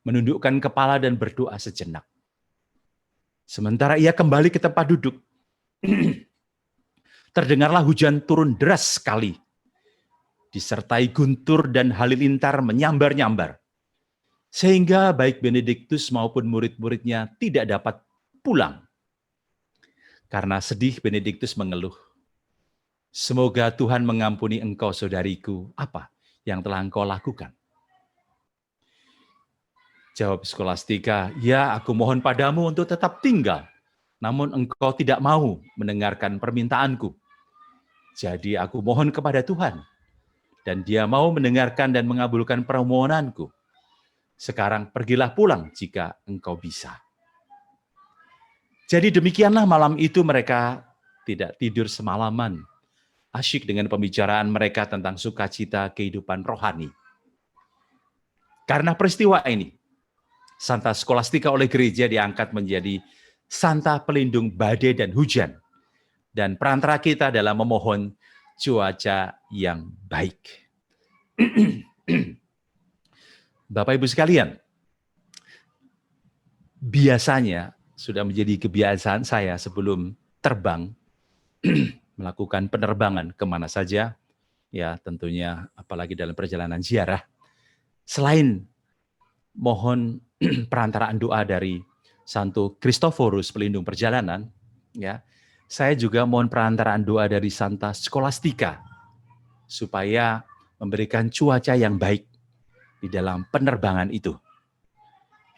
menundukkan kepala dan berdoa sejenak. Sementara ia kembali ke tempat duduk, terdengarlah hujan turun deras sekali, disertai guntur dan halilintar menyambar-nyambar, sehingga baik Benedictus maupun murid-muridnya tidak dapat pulang. Karena sedih, Benedictus mengeluh, "Semoga Tuhan mengampuni engkau, saudariku, apa yang telah engkau lakukan?" Jawab Scholastica, "Ya, aku mohon padamu untuk tetap tinggal, namun engkau tidak mau mendengarkan permintaanku. Jadi aku mohon kepada Tuhan, dan Dia mau mendengarkan dan mengabulkan permohonanku. Sekarang pergilah pulang jika engkau bisa." Jadi demikianlah malam itu mereka tidak tidur semalaman, asyik dengan pembicaraan mereka tentang sukacita kehidupan rohani. Karena peristiwa ini, Santa Scholastica oleh gereja diangkat menjadi Santa pelindung badai dan hujan, dan perantara kita dalam memohon cuaca yang baik. Bapak Ibu sekalian, biasanya sudah menjadi kebiasaan saya sebelum terbang melakukan penerbangan kemana saja, ya tentunya apalagi dalam perjalanan ziarah, selain mohon perantaraan doa dari Santo Kristoforus pelindung perjalanan, ya, saya juga mohon perantaraan doa dari Santa Scholastica supaya memberikan cuaca yang baik di dalam penerbangan itu.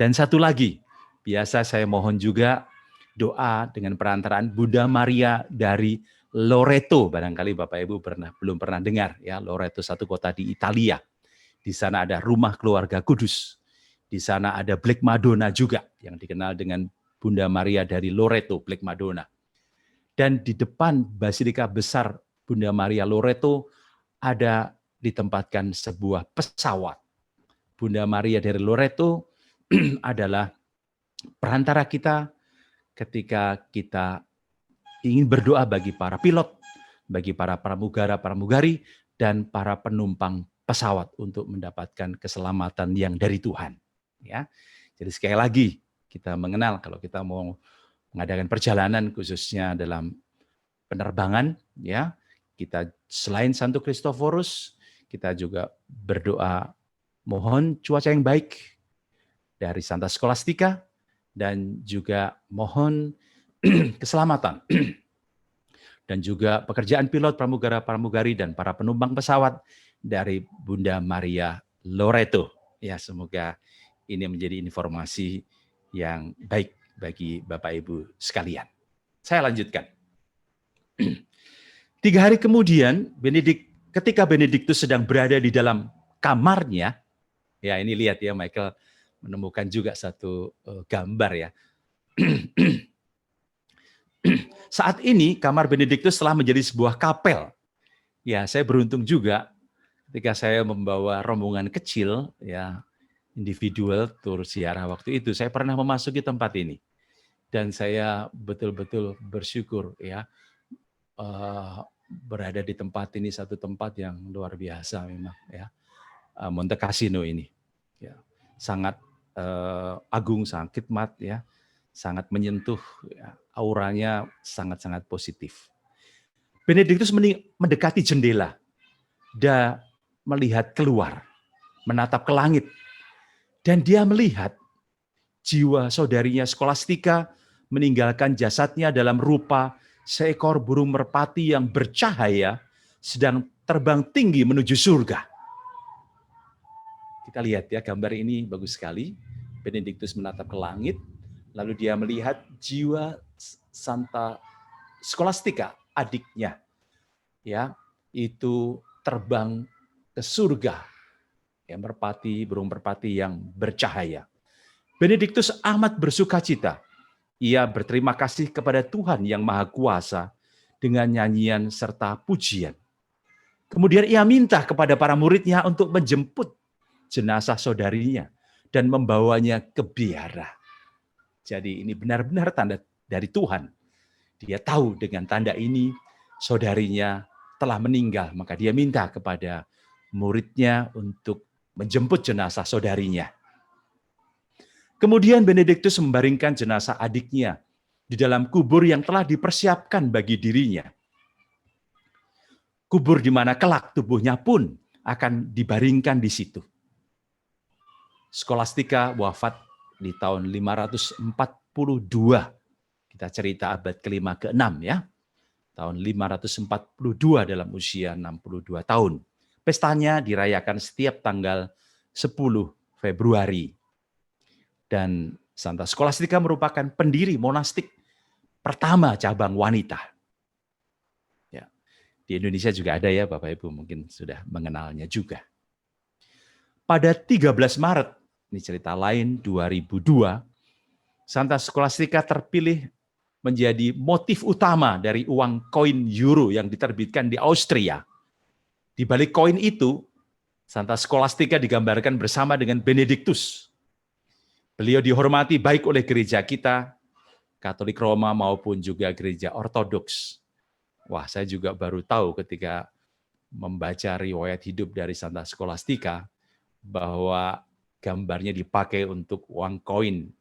Dan satu lagi, biasa saya mohon juga doa dengan perantaraan Bunda Maria dari Loreto. Barangkali Bapak Ibu belum pernah dengar ya, Loreto satu kota di Italia. Di sana ada rumah keluarga kudus. Di sana ada Black Madonna juga yang dikenal dengan Bunda Maria dari Loreto, Black Madonna. Dan di depan Basilika Besar Bunda Maria Loreto ada ditempatkan sebuah pesawat. Bunda Maria dari Loreto adalah perantara kita ketika kita ingin berdoa bagi para pilot, bagi para pramugara-pramugari, dan para penumpang pesawat untuk mendapatkan keselamatan yang dari Tuhan. Ya, jadi sekali lagi kita mengenal kalau kita mau mengadakan perjalanan khususnya dalam penerbangan, ya kita selain Santo Kristoforus, kita juga berdoa mohon cuaca yang baik dari Santa Scholastica dan juga mohon keselamatan dan juga pekerjaan pilot, pramugara-pramugari, dan para penumpang pesawat dari Bunda Maria Loreto. Ya, semoga ini menjadi informasi yang baik bagi Bapak Ibu sekalian. Saya lanjutkan. 3 hari kemudian, ketika Benediktus sedang berada di dalam kamarnya, ya ini lihat ya, Michael menemukan juga satu gambar ya. Saat ini kamar Benediktus telah menjadi sebuah kapel. Ya, saya beruntung juga ketika saya membawa rombongan kecil, ya individual tour ziarah waktu itu, saya pernah memasuki tempat ini dan saya betul-betul bersyukur ya berada di tempat ini, satu tempat yang luar biasa memang ya, Monte Cassino ini, ya sangat agung, sangat khidmat ya, sangat menyentuh ya. Auranya sangat-sangat positif. Benediktus mendekati jendela dan melihat keluar, menatap ke langit. Dan dia melihat jiwa saudarinya Scholastica meninggalkan jasadnya dalam rupa seekor burung merpati yang bercahaya sedang terbang tinggi menuju surga. Kita lihat ya, gambar ini bagus sekali. Benediktus menatap ke langit, lalu dia melihat jiwa Santa Scholastica, adiknya, ya, itu terbang ke surga, ya, burung merpati yang bercahaya. Benediktus amat bersukacita. Ia berterima kasih kepada Tuhan yang Maha Kuasa dengan nyanyian serta pujian. Kemudian ia minta kepada para muridnya untuk menjemput jenazah saudarinya dan membawanya ke biara. Jadi ini benar-benar tanda dari Tuhan. Dia tahu dengan tanda ini saudarinya telah meninggal, maka dia minta kepada muridnya untuk menjemput jenazah saudarinya. Kemudian Benediktus membaringkan jenazah adiknya di dalam kubur yang telah dipersiapkan bagi dirinya. Kubur di mana kelak tubuhnya pun akan dibaringkan di situ. Scholastica wafat di tahun 542. Kita cerita abad ke-5 ke-6 ya. Tahun 542 dalam usia 62 tahun. Pestanya dirayakan setiap tanggal 10 Februari. Dan Santa Scholastica merupakan pendiri monastik pertama cabang wanita. Ya. Di Indonesia juga ada ya Bapak Ibu, mungkin sudah mengenalnya juga. Pada 13 Maret, ini cerita lain, 2002, Santa Scholastica terpilih menjadi motif utama dari uang koin euro yang diterbitkan di Austria. Di balik koin itu, Santa Scholastica digambarkan bersama dengan Benediktus. Beliau dihormati baik oleh gereja kita, Katolik Roma maupun juga gereja Ortodoks. Wah, saya juga baru tahu ketika membaca riwayat hidup dari Santa Scholastica bahwa gambarnya dipakai untuk uang koin.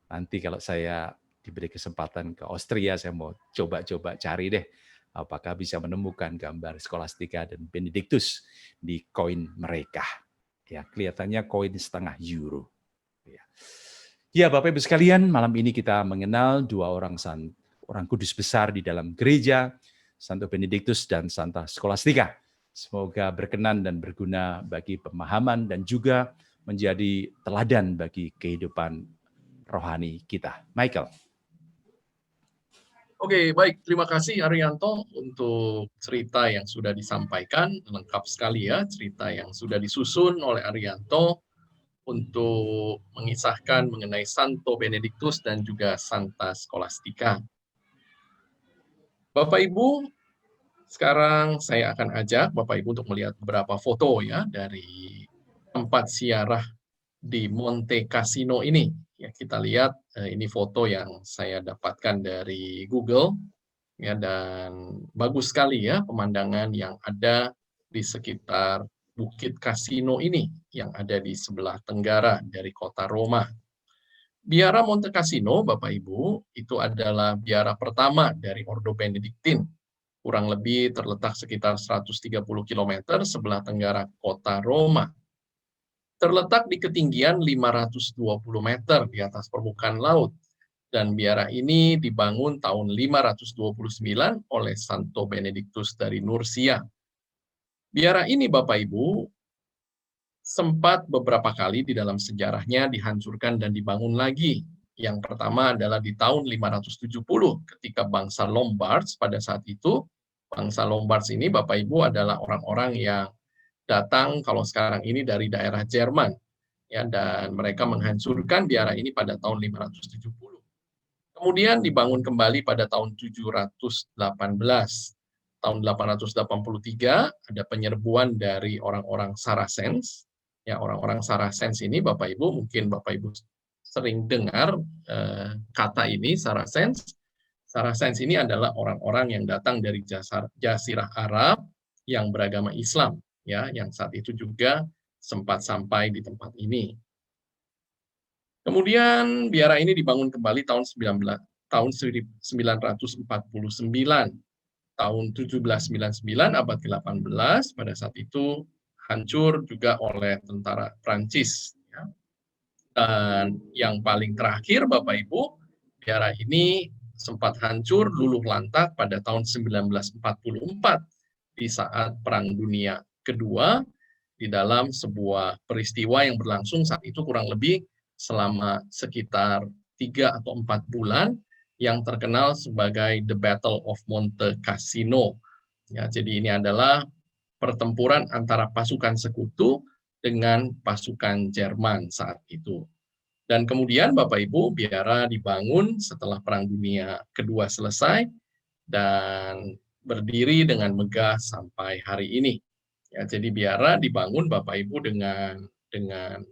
Nanti kalau saya diberi kesempatan ke Austria, saya mau coba-coba cari deh apakah bisa menemukan gambar Scholastica dan Benediktus di koin mereka. Ya, kelihatannya koin setengah euro. Ya, Bapak Ibu sekalian, malam ini kita mengenal dua orang kudus besar di dalam gereja, Santo Benediktus dan Santa Scholastica. Semoga berkenan dan berguna bagi pemahaman dan juga menjadi teladan bagi kehidupan rohani kita. Michael. Oke, baik. Terima kasih Arianto untuk cerita yang sudah disampaikan. Lengkap sekali ya cerita yang sudah disusun oleh Arianto untuk mengisahkan mengenai Santo Benediktus dan juga Santa Scholastica. Bapak Ibu, Sekarang saya akan ajak Bapak Ibu untuk melihat beberapa foto ya dari tempat ziarah di Monte Cassino ini. Ya, kita lihat ini foto yang saya dapatkan dari Google ya, dan bagus sekali ya pemandangan yang ada di sekitar Bukit Cassino ini yang ada di sebelah tenggara dari kota Roma. Biara Monte Cassino, Bapak Ibu, itu adalah biara pertama dari Ordo Benediktin. Kurang lebih terletak sekitar 130 km sebelah tenggara kota Roma. Terletak di ketinggian 520 meter di atas permukaan laut. Dan biara ini dibangun tahun 529 oleh Santo Benediktus dari Nursia. Biara ini, Bapak Ibu, sempat beberapa kali di dalam sejarahnya dihancurkan dan dibangun lagi. Yang pertama adalah di tahun 570 ketika bangsa Lombards pada saat itu. Bangsa Lombards ini, Bapak Ibu, adalah orang-orang yang datang kalau sekarang ini dari daerah Jerman. Ya, dan mereka menghancurkan biara ini pada tahun 570. Kemudian dibangun kembali pada tahun 718. Tahun 883 ada penyerbuan dari orang-orang Saracens. Ya, orang-orang Saracens ini, Bapak Ibu, mungkin Bapak Ibu sering dengar kata ini, Saracens. Saracens ini adalah orang-orang yang datang dari Jazirah Arab yang beragama Islam, ya, yang saat itu juga sempat sampai di tempat ini. Kemudian biara ini dibangun kembali tahun 1949. Tahun 1799 abad ke-18 pada saat itu hancur juga oleh tentara Prancis. Ya. Dan yang paling terakhir, Bapak Ibu, biara ini sempat hancur luluh lantak pada tahun 1944 di saat Perang Dunia Kedua di dalam sebuah peristiwa yang berlangsung saat itu kurang lebih selama sekitar 3 atau 4 bulan yang terkenal sebagai The Battle of Monte Cassino. Ya, jadi ini adalah pertempuran antara pasukan sekutu dengan pasukan Jerman saat itu. Dan kemudian Bapak Ibu, biara dibangun setelah Perang Dunia Kedua selesai dan berdiri dengan megah sampai hari ini. Ya, jadi biara dibangun Bapak Ibu dengan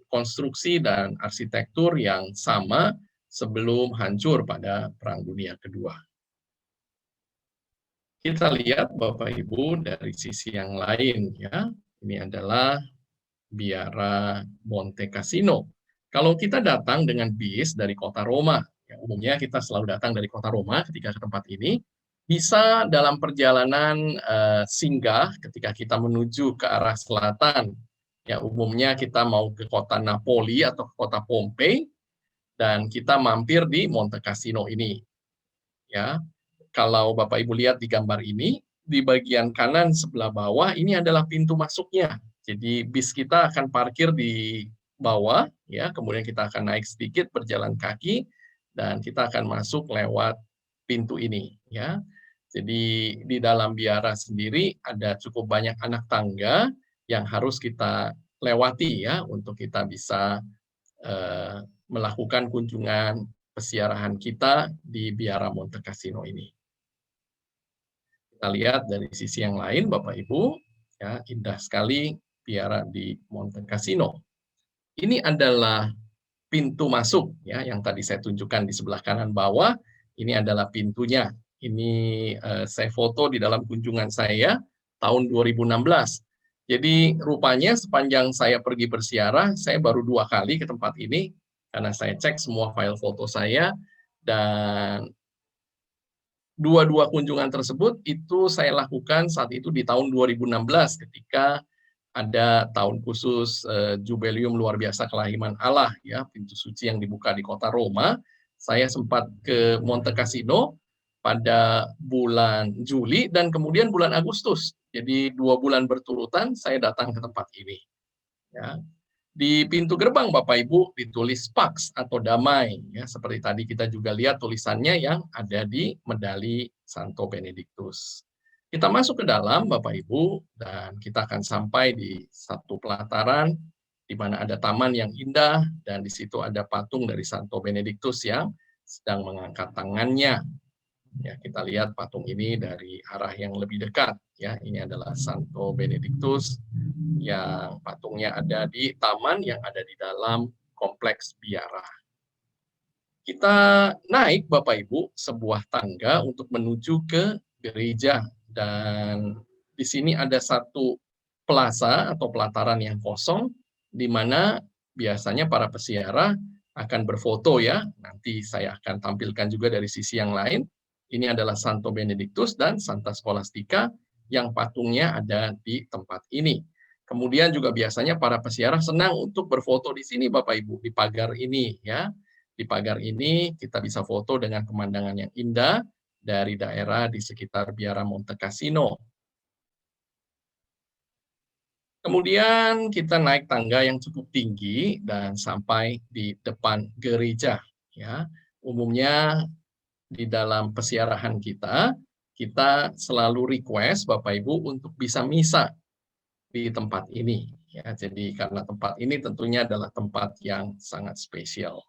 konstruksi dan arsitektur yang sama sebelum hancur pada Perang Dunia Kedua. Kita lihat Bapak Ibu dari sisi yang lain ya. Ini adalah biara Monte Cassino. Kalau kita datang dengan bis dari kota Roma, ya, umumnya kita selalu datang dari kota Roma ketika ke tempat ini, bisa dalam perjalanan singgah ketika kita menuju ke arah selatan. Ya, umumnya kita mau ke kota Napoli atau ke kota Pompei, dan kita mampir di Monte Cassino ini. Ya, kalau Bapak Ibu lihat di gambar ini, di bagian kanan sebelah bawah ini adalah pintu masuknya. Jadi bis kita akan parkir di bawah, ya, kemudian kita akan naik sedikit berjalan kaki dan kita akan masuk lewat pintu ini, ya. Jadi di dalam biara sendiri ada cukup banyak anak tangga yang harus kita lewati ya untuk kita bisa melakukan kunjungan pesiarahan kita di biara Monte Cassino ini. Kita lihat dari sisi yang lain, Bapak Ibu, ya, indah sekali biara di Monte Cassino. Ini adalah pintu masuk ya yang tadi saya tunjukkan di sebelah kanan bawah. Ini adalah pintunya. Ini saya foto di dalam kunjungan saya tahun 2016. Jadi rupanya sepanjang saya pergi bersiarah, saya baru 2 kali ke tempat ini karena saya cek semua file foto saya, dan dua kunjungan tersebut itu saya lakukan saat itu di tahun 2016 ketika ada tahun khusus Jubileum luar biasa kelahiran Allah ya, pintu suci yang dibuka di kota Roma. Saya sempat ke Monte Cassino pada bulan Juli dan kemudian bulan Agustus. Jadi 2 bulan berturutan saya datang ke tempat ini. Ya. Di pintu gerbang Bapak Ibu ditulis Pax atau damai ya, seperti tadi kita juga lihat tulisannya yang ada di medali Santo Benediktus. Kita masuk ke dalam Bapak Ibu dan kita akan sampai di satu pelataran di mana ada taman yang indah dan di situ ada patung dari Santo Benediktus yang sedang mengangkat tangannya. Ya, kita lihat patung ini dari arah yang lebih dekat. Ya, ini adalah Santo Benedictus yang patungnya ada di taman yang ada di dalam kompleks biara. Kita naik Bapak Ibu sebuah tangga untuk menuju ke gereja, dan di sini ada satu plaza atau pelataran yang kosong di mana biasanya para peziarah akan berfoto ya. Nanti saya akan tampilkan juga dari sisi yang lain. Ini adalah Santo Benedictus dan Santa Scholastica yang patungnya ada di tempat ini. Kemudian juga biasanya para peziarah senang untuk berfoto di sini Bapak Ibu, di pagar ini ya. Di pagar ini kita bisa foto dengan pemandangan yang indah dari daerah di sekitar Biara Monte Cassino. Kemudian kita naik tangga yang cukup tinggi dan sampai di depan gereja ya. Umumnya di dalam peziarahan kita selalu request Bapak Ibu untuk bisa misa di tempat ini ya. Jadi karena tempat ini tentunya adalah tempat yang sangat spesial.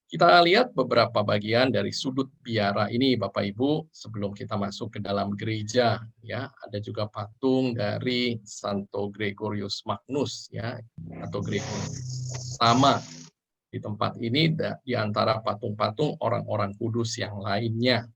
Kita lihat beberapa bagian dari sudut biara ini Bapak Ibu sebelum kita masuk ke dalam gereja ya. Ada juga patung dari Santo Gregorius Magnus ya, atau Gregorius pertama. Di tempat ini di antara patung-patung orang-orang kudus yang lainnya.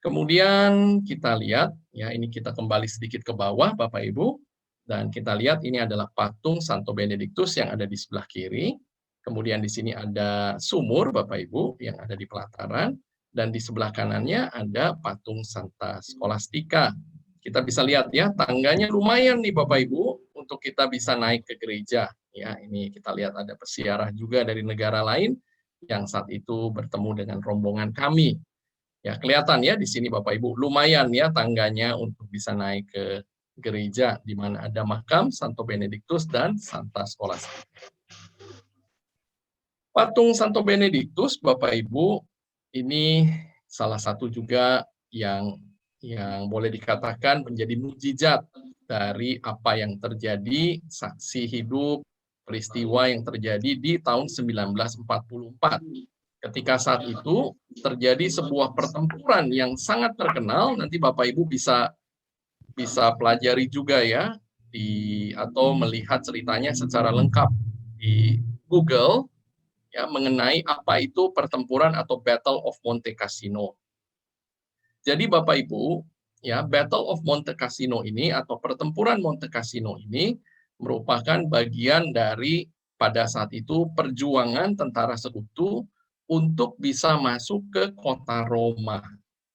Kemudian kita lihat ya, ini kita kembali sedikit ke bawah Bapak Ibu, dan kita lihat ini adalah patung Santo Benedictus yang ada di sebelah kiri. Kemudian di sini ada sumur Bapak Ibu yang ada di pelataran, dan di sebelah kanannya ada patung Santa Scholastica. Kita bisa lihat ya, tangganya lumayan nih Bapak Ibu untuk kita bisa naik ke gereja. Ya, ini kita lihat ada peziarah juga dari negara lain yang saat itu bertemu dengan rombongan kami. Ya, kelihatan ya di sini Bapak Ibu, lumayan ya tangganya untuk bisa naik ke gereja di mana ada makam Santo Benedictus dan Santa Scholastica. Patung Santo Benedictus, Bapak Ibu, ini salah satu juga yang boleh dikatakan menjadi mukjizat dari apa yang terjadi, saksi hidup, peristiwa yang terjadi di tahun 1944. Ketika saat itu terjadi sebuah pertempuran yang sangat terkenal, nanti Bapak Ibu bisa pelajari juga ya, atau melihat ceritanya secara lengkap di Google, ya, mengenai apa itu pertempuran atau Battle of Monte Cassino. Jadi Bapak Ibu, ya, Battle of Monte Cassino ini atau pertempuran Monte Cassino ini merupakan bagian dari pada saat itu perjuangan tentara sekutu untuk bisa masuk ke kota Roma.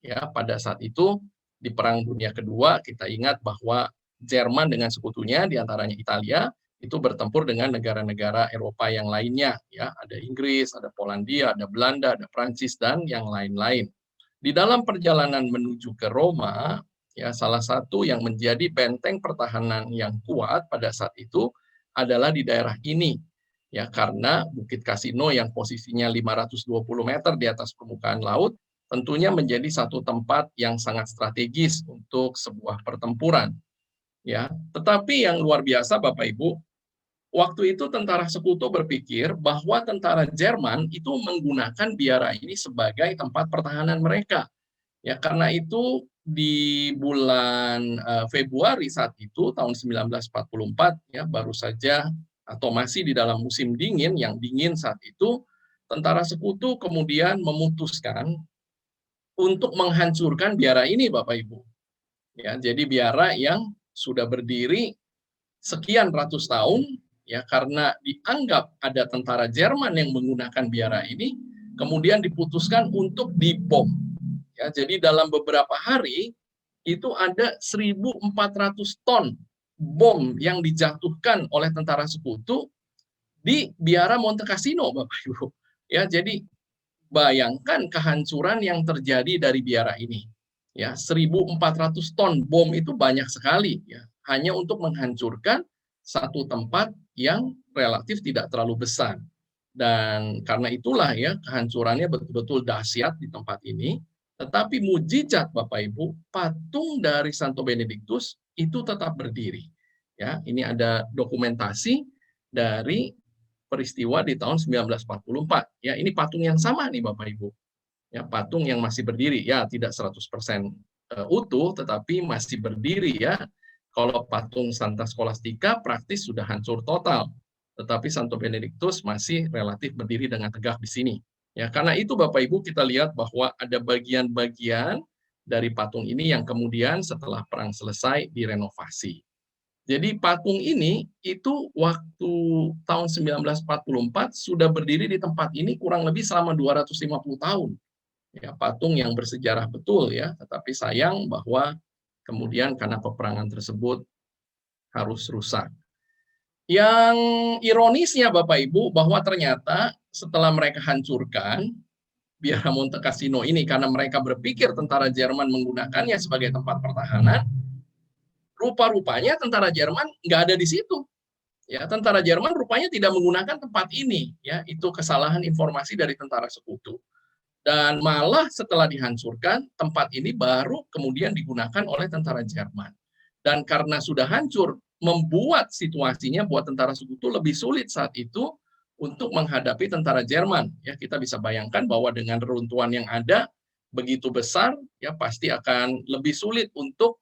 Ya, pada saat itu di Perang Dunia Kedua kita ingat bahwa Jerman dengan sekutunya diantaranya Italia itu bertempur dengan negara-negara Eropa yang lainnya, ya, ada Inggris, ada Polandia, ada Belanda, ada Prancis dan yang lain-lain. Di dalam perjalanan menuju ke Roma, ya, salah satu yang menjadi benteng pertahanan yang kuat pada saat itu adalah di daerah ini, ya, karena Bukit Cassino yang posisinya 520 meter di atas permukaan laut tentunya menjadi satu tempat yang sangat strategis untuk sebuah pertempuran. Ya, tetapi yang luar biasa Bapak Ibu, waktu itu tentara sekutu berpikir bahwa tentara Jerman itu menggunakan biara ini sebagai tempat pertahanan mereka. Ya, karena itu di bulan Februari saat itu tahun 1944 ya, baru saja atau masih di dalam musim dingin yang dingin saat itu, tentara sekutu kemudian memutuskan untuk menghancurkan biara ini Bapak Ibu. Ya, jadi biara yang sudah berdiri sekian ratus tahun, ya, karena dianggap ada tentara Jerman yang menggunakan biara ini, kemudian diputuskan untuk dibom. Ya, jadi dalam beberapa hari itu ada 1.400 ton bom yang dijatuhkan oleh tentara sekutu di biara Monte Cassino, Bapak Ibu. Ya, jadi bayangkan kehancuran yang terjadi dari biara ini. Ya, 1.400 ton bom itu banyak sekali ya, hanya untuk menghancurkan satu tempat yang relatif tidak terlalu besar. Dan karena itulah ya, kehancurannya betul-betul dahsyat di tempat ini. Tetapi mujizat Bapak Ibu, patung dari Santo Benedictus itu tetap berdiri. Ya, ini ada dokumentasi dari peristiwa di tahun 1944. Ya, ini patung yang sama nih Bapak Ibu. Ya, patung yang masih berdiri, ya tidak 100% utuh, tetapi masih berdiri ya. Kalau patung Santa Scholastica praktis sudah hancur total, tetapi Santo Benedictus masih relatif berdiri dengan tegak di sini. Ya, karena itu Bapak Ibu kita lihat bahwa ada bagian-bagian dari patung ini yang kemudian setelah perang selesai direnovasi. Jadi patung ini itu waktu tahun 1944 sudah berdiri di tempat ini kurang lebih selama 250 tahun. Ya, patung yang bersejarah betul ya, tetapi sayang bahwa kemudian karena peperangan tersebut harus rusak. Yang ironisnya Bapak Ibu bahwa ternyata setelah mereka hancurkan Via Monte Cassino ini karena mereka berpikir tentara Jerman menggunakannya sebagai tempat pertahanan, rupa-rupanya tentara Jerman nggak ada di situ. Ya, tentara Jerman rupanya tidak menggunakan tempat ini. Ya, itu kesalahan informasi dari tentara sekutu. Dan malah setelah dihancurkan, tempat ini baru kemudian digunakan oleh tentara Jerman. Dan karena sudah hancur, membuat situasinya buat tentara sekutu lebih sulit saat itu untuk menghadapi tentara Jerman. Ya, kita bisa bayangkan bahwa dengan reruntuhan yang ada begitu besar, ya pasti akan lebih sulit untuk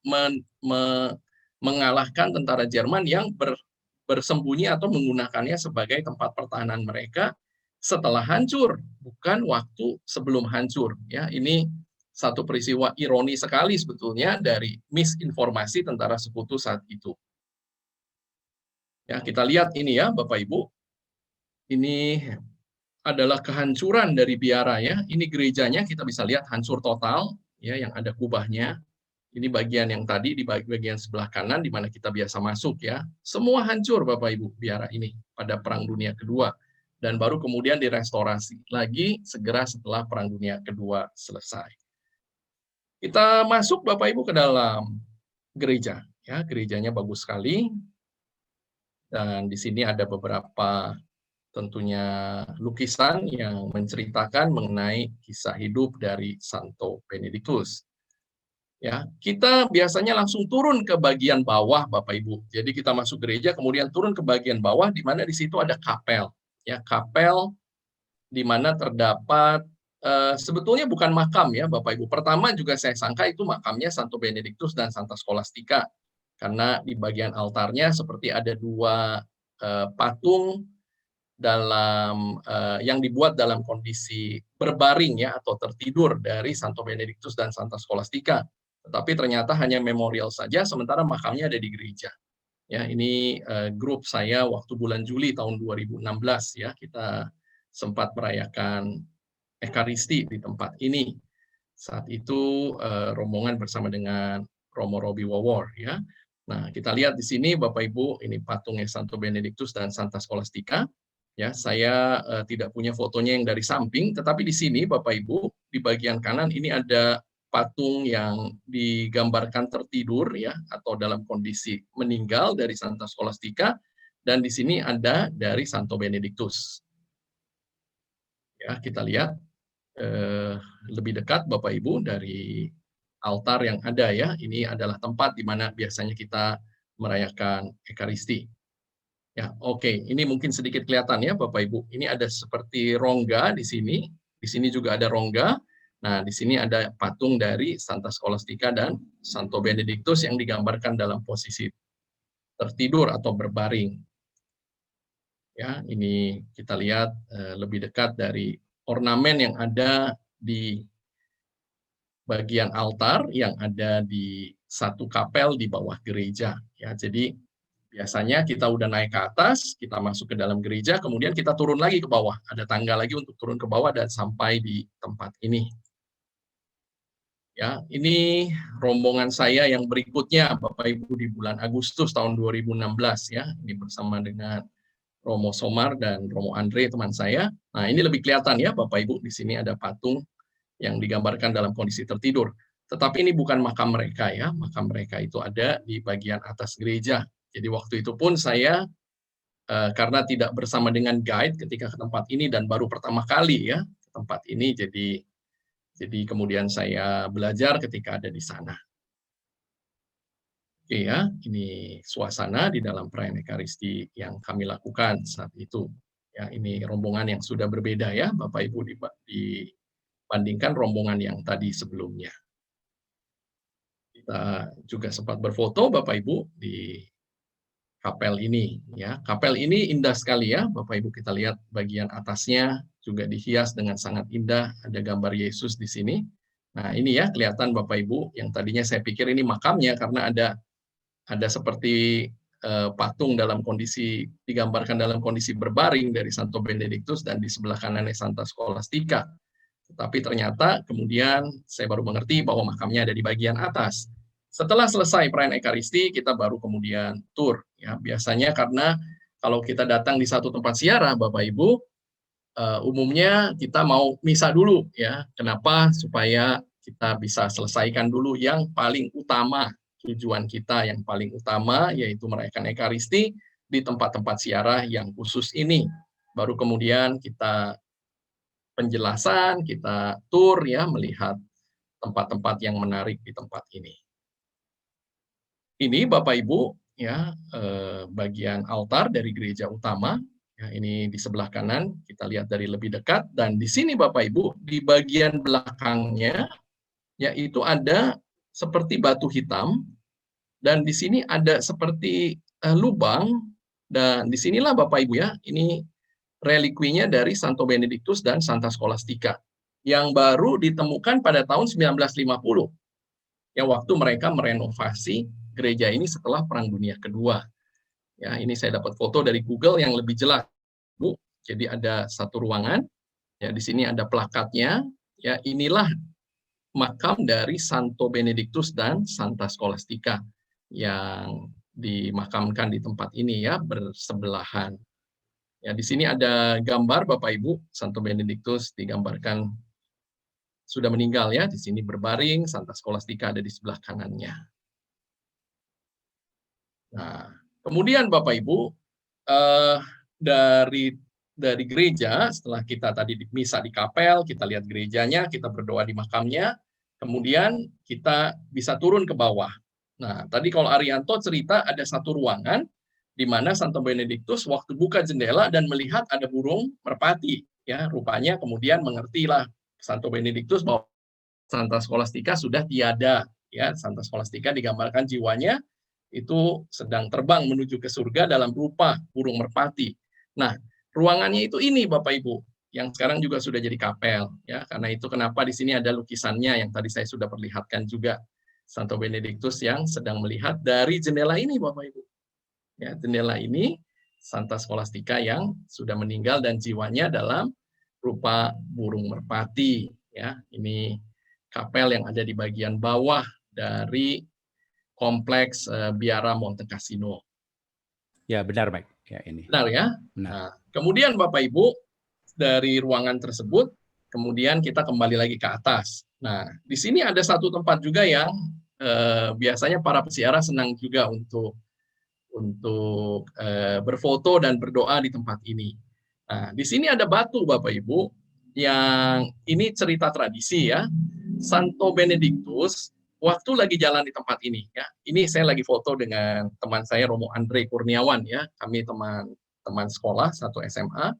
mengalahkan tentara Jerman yang bersembunyi atau menggunakannya sebagai tempat pertahanan mereka setelah hancur, bukan waktu sebelum hancur. Ya, ini satu peristiwa ironi sekali sebetulnya dari misinformasi tentara sekutu saat itu. Ya, kita lihat ini ya, Bapak Ibu. Ini adalah kehancuran dari biara ya. Ini gerejanya kita bisa lihat hancur total ya, yang ada kubahnya. Ini bagian yang tadi di bagian sebelah kanan di mana kita biasa masuk ya. Semua hancur Bapak Ibu biara ini pada Perang Dunia Kedua. Dan baru kemudian direstorasi lagi segera setelah Perang Dunia Kedua selesai. Kita masuk Bapak Ibu ke dalam gereja. Ya, gerejanya bagus sekali. Dan di sini ada beberapa tentunya lukisan yang menceritakan mengenai kisah hidup dari Santo Benedictus. Ya, kita biasanya langsung turun ke bagian bawah Bapak Ibu. Jadi kita masuk gereja kemudian turun ke bagian bawah di mana di situ ada kapel. Ya, kapel di mana terdapat sebetulnya bukan makam ya Bapak Ibu. Pertama juga saya sangka itu makamnya Santo Benedictus dan Santa Scholastica. Karena di bagian altarnya seperti ada dua patung dalam yang dibuat dalam kondisi berbaring ya atau tertidur dari Santo Benedictus dan Santa Scholastica. Tetapi ternyata hanya memorial saja sementara makamnya ada di gereja. Ya, ini grup saya waktu bulan Juli tahun 2016 ya, kita sempat merayakan Ekaristi di tempat ini. Saat itu rombongan bersama dengan Romo Robi Wawor ya. Nah, kita lihat di sini Bapak Ibu, ini patungnya Santo Benedictus dan Santa Scholastica. Ya, saya tidak punya fotonya yang dari samping, tetapi di sini Bapak Ibu, di bagian kanan ini ada patung yang digambarkan tertidur ya atau dalam kondisi meninggal dari Santa Scholastica, dan di sini ada dari Santo Benedictus. Ya, kita lihat lebih dekat Bapak Ibu dari altar yang ada ya. Ini adalah tempat di mana biasanya kita merayakan Ekaristi. Ya, oke. Ini mungkin sedikit kelihatan ya Bapak Ibu. Ini ada seperti rongga di sini. Di sini juga ada rongga. Nah, di sini ada patung dari Santa Scholastica dan Santo Benedictus yang digambarkan dalam posisi tertidur atau berbaring. Ya, ini kita lihat lebih dekat dari ornamen yang ada di bagian altar yang ada di satu kapel di bawah gereja. Ya, jadi biasanya kita udah naik ke atas, kita masuk ke dalam gereja, kemudian kita turun lagi ke bawah. Ada tangga lagi untuk turun ke bawah dan sampai di tempat ini. Ya, ini rombongan saya yang berikutnya, Bapak Ibu, di bulan Agustus tahun 2016 ya. Ini bersama dengan Romo Somar dan Romo Andre teman saya. Nah, ini lebih kelihatan ya Bapak Ibu, di sini ada patung yang digambarkan dalam kondisi tertidur. Tetapi ini bukan makam mereka ya, makam mereka itu ada di bagian atas gereja. Jadi waktu itu pun saya karena tidak bersama dengan guide ketika ke tempat ini dan baru pertama kali ya ke tempat ini, jadi kemudian saya belajar ketika ada di sana. Oke ya, ini suasana di dalam perayaan Ekaristi yang kami lakukan saat itu. Ya, ini rombongan yang sudah berbeda ya, Bapak Ibu di bandingkan rombongan yang tadi sebelumnya. Kita juga sempat berfoto Bapak Ibu di kapel ini ya. Kapel ini indah sekali ya, Bapak Ibu, kita lihat bagian atasnya juga dihias dengan sangat indah, ada gambar Yesus di sini. Nah, ini ya kelihatan Bapak Ibu, yang tadinya saya pikir ini makamnya karena ada seperti patung dalam kondisi digambarkan dalam kondisi berbaring dari Santo Benedictus dan di sebelah kanannya Santa Scholastica. Tetapi ternyata kemudian saya baru mengerti bahwa makamnya ada di bagian atas. Setelah selesai perayaan Ekaristi, kita baru kemudian tur. Ya, biasanya karena kalau kita datang di satu tempat ziarah, Bapak Ibu, umumnya kita mau misa dulu. Ya, kenapa? Supaya kita bisa selesaikan dulu yang paling utama. Tujuan kita yang paling utama yaitu merayakan Ekaristi di tempat-tempat ziarah yang khusus ini. Baru kemudian kita penjelasan, kita tur ya, melihat tempat-tempat yang menarik di tempat ini. Ini Bapak Ibu ya, bagian altar dari gereja utama. Ya, ini di sebelah kanan kita lihat dari lebih dekat, dan di sini Bapak Ibu di bagian belakangnya yaitu ada seperti batu hitam, dan di sini ada seperti lubang, dan disinilah Bapak Ibu ya, ini relikwinya dari Santo Benedictus dan Santa Scholastica yang baru ditemukan pada tahun 1950, yang waktu mereka merenovasi gereja ini setelah Perang Dunia Kedua. Ya, ini saya dapat foto dari Google yang lebih jelas, Bu. Jadi ada satu ruangan, ya di sini ada plakatnya, ya inilah makam dari Santo Benedictus dan Santa Scholastica yang dimakamkan di tempat ini ya, bersebelahan. Ya, di sini ada gambar Bapak Ibu, Santo Benedictus digambarkan sudah meninggal ya, di sini berbaring, Santa Scholastica ada di sebelah kanannya. Nah, kemudian Bapak Ibu, dari gereja, setelah kita tadi misa di kapel, kita lihat gerejanya, kita berdoa di makamnya, kemudian kita bisa turun ke bawah. Nah, tadi kalau Arianto cerita ada satu ruangan di mana Santo Benedictus waktu buka jendela dan melihat ada burung merpati, ya rupanya kemudian mengertilah Santo Benedictus bahwa Santa Scholastica sudah tiada, ya Santa Scholastica digambarkan jiwanya itu sedang terbang menuju ke surga dalam rupa burung merpati. Nah, ruangannya itu ini Bapak Ibu, yang sekarang juga sudah jadi kapel, ya karena itu kenapa di sini ada lukisannya yang tadi saya sudah perlihatkan juga, Santo Benedictus yang sedang melihat dari jendela ini Bapak Ibu. Ya, jendela ini Santa Scholastica yang sudah meninggal dan jiwanya dalam rupa burung merpati. Ya, ini kapel yang ada di bagian bawah dari kompleks Biara Monte Cassino. Ya benar, Mike. Ya ini. Benar ya. Benar. Nah, kemudian Bapak Ibu dari ruangan tersebut, kemudian kita kembali lagi ke atas. Nah, di sini ada satu tempat juga yang biasanya para peziarah senang juga untuk berfoto dan berdoa di tempat ini. Nah, di sini ada batu Bapak Ibu, yang ini cerita tradisi ya. Santo Benedictus waktu lagi jalan di tempat ini ya. Ini saya lagi foto dengan teman saya Romo Andre Kurniawan ya. Kami teman sekolah satu SMA.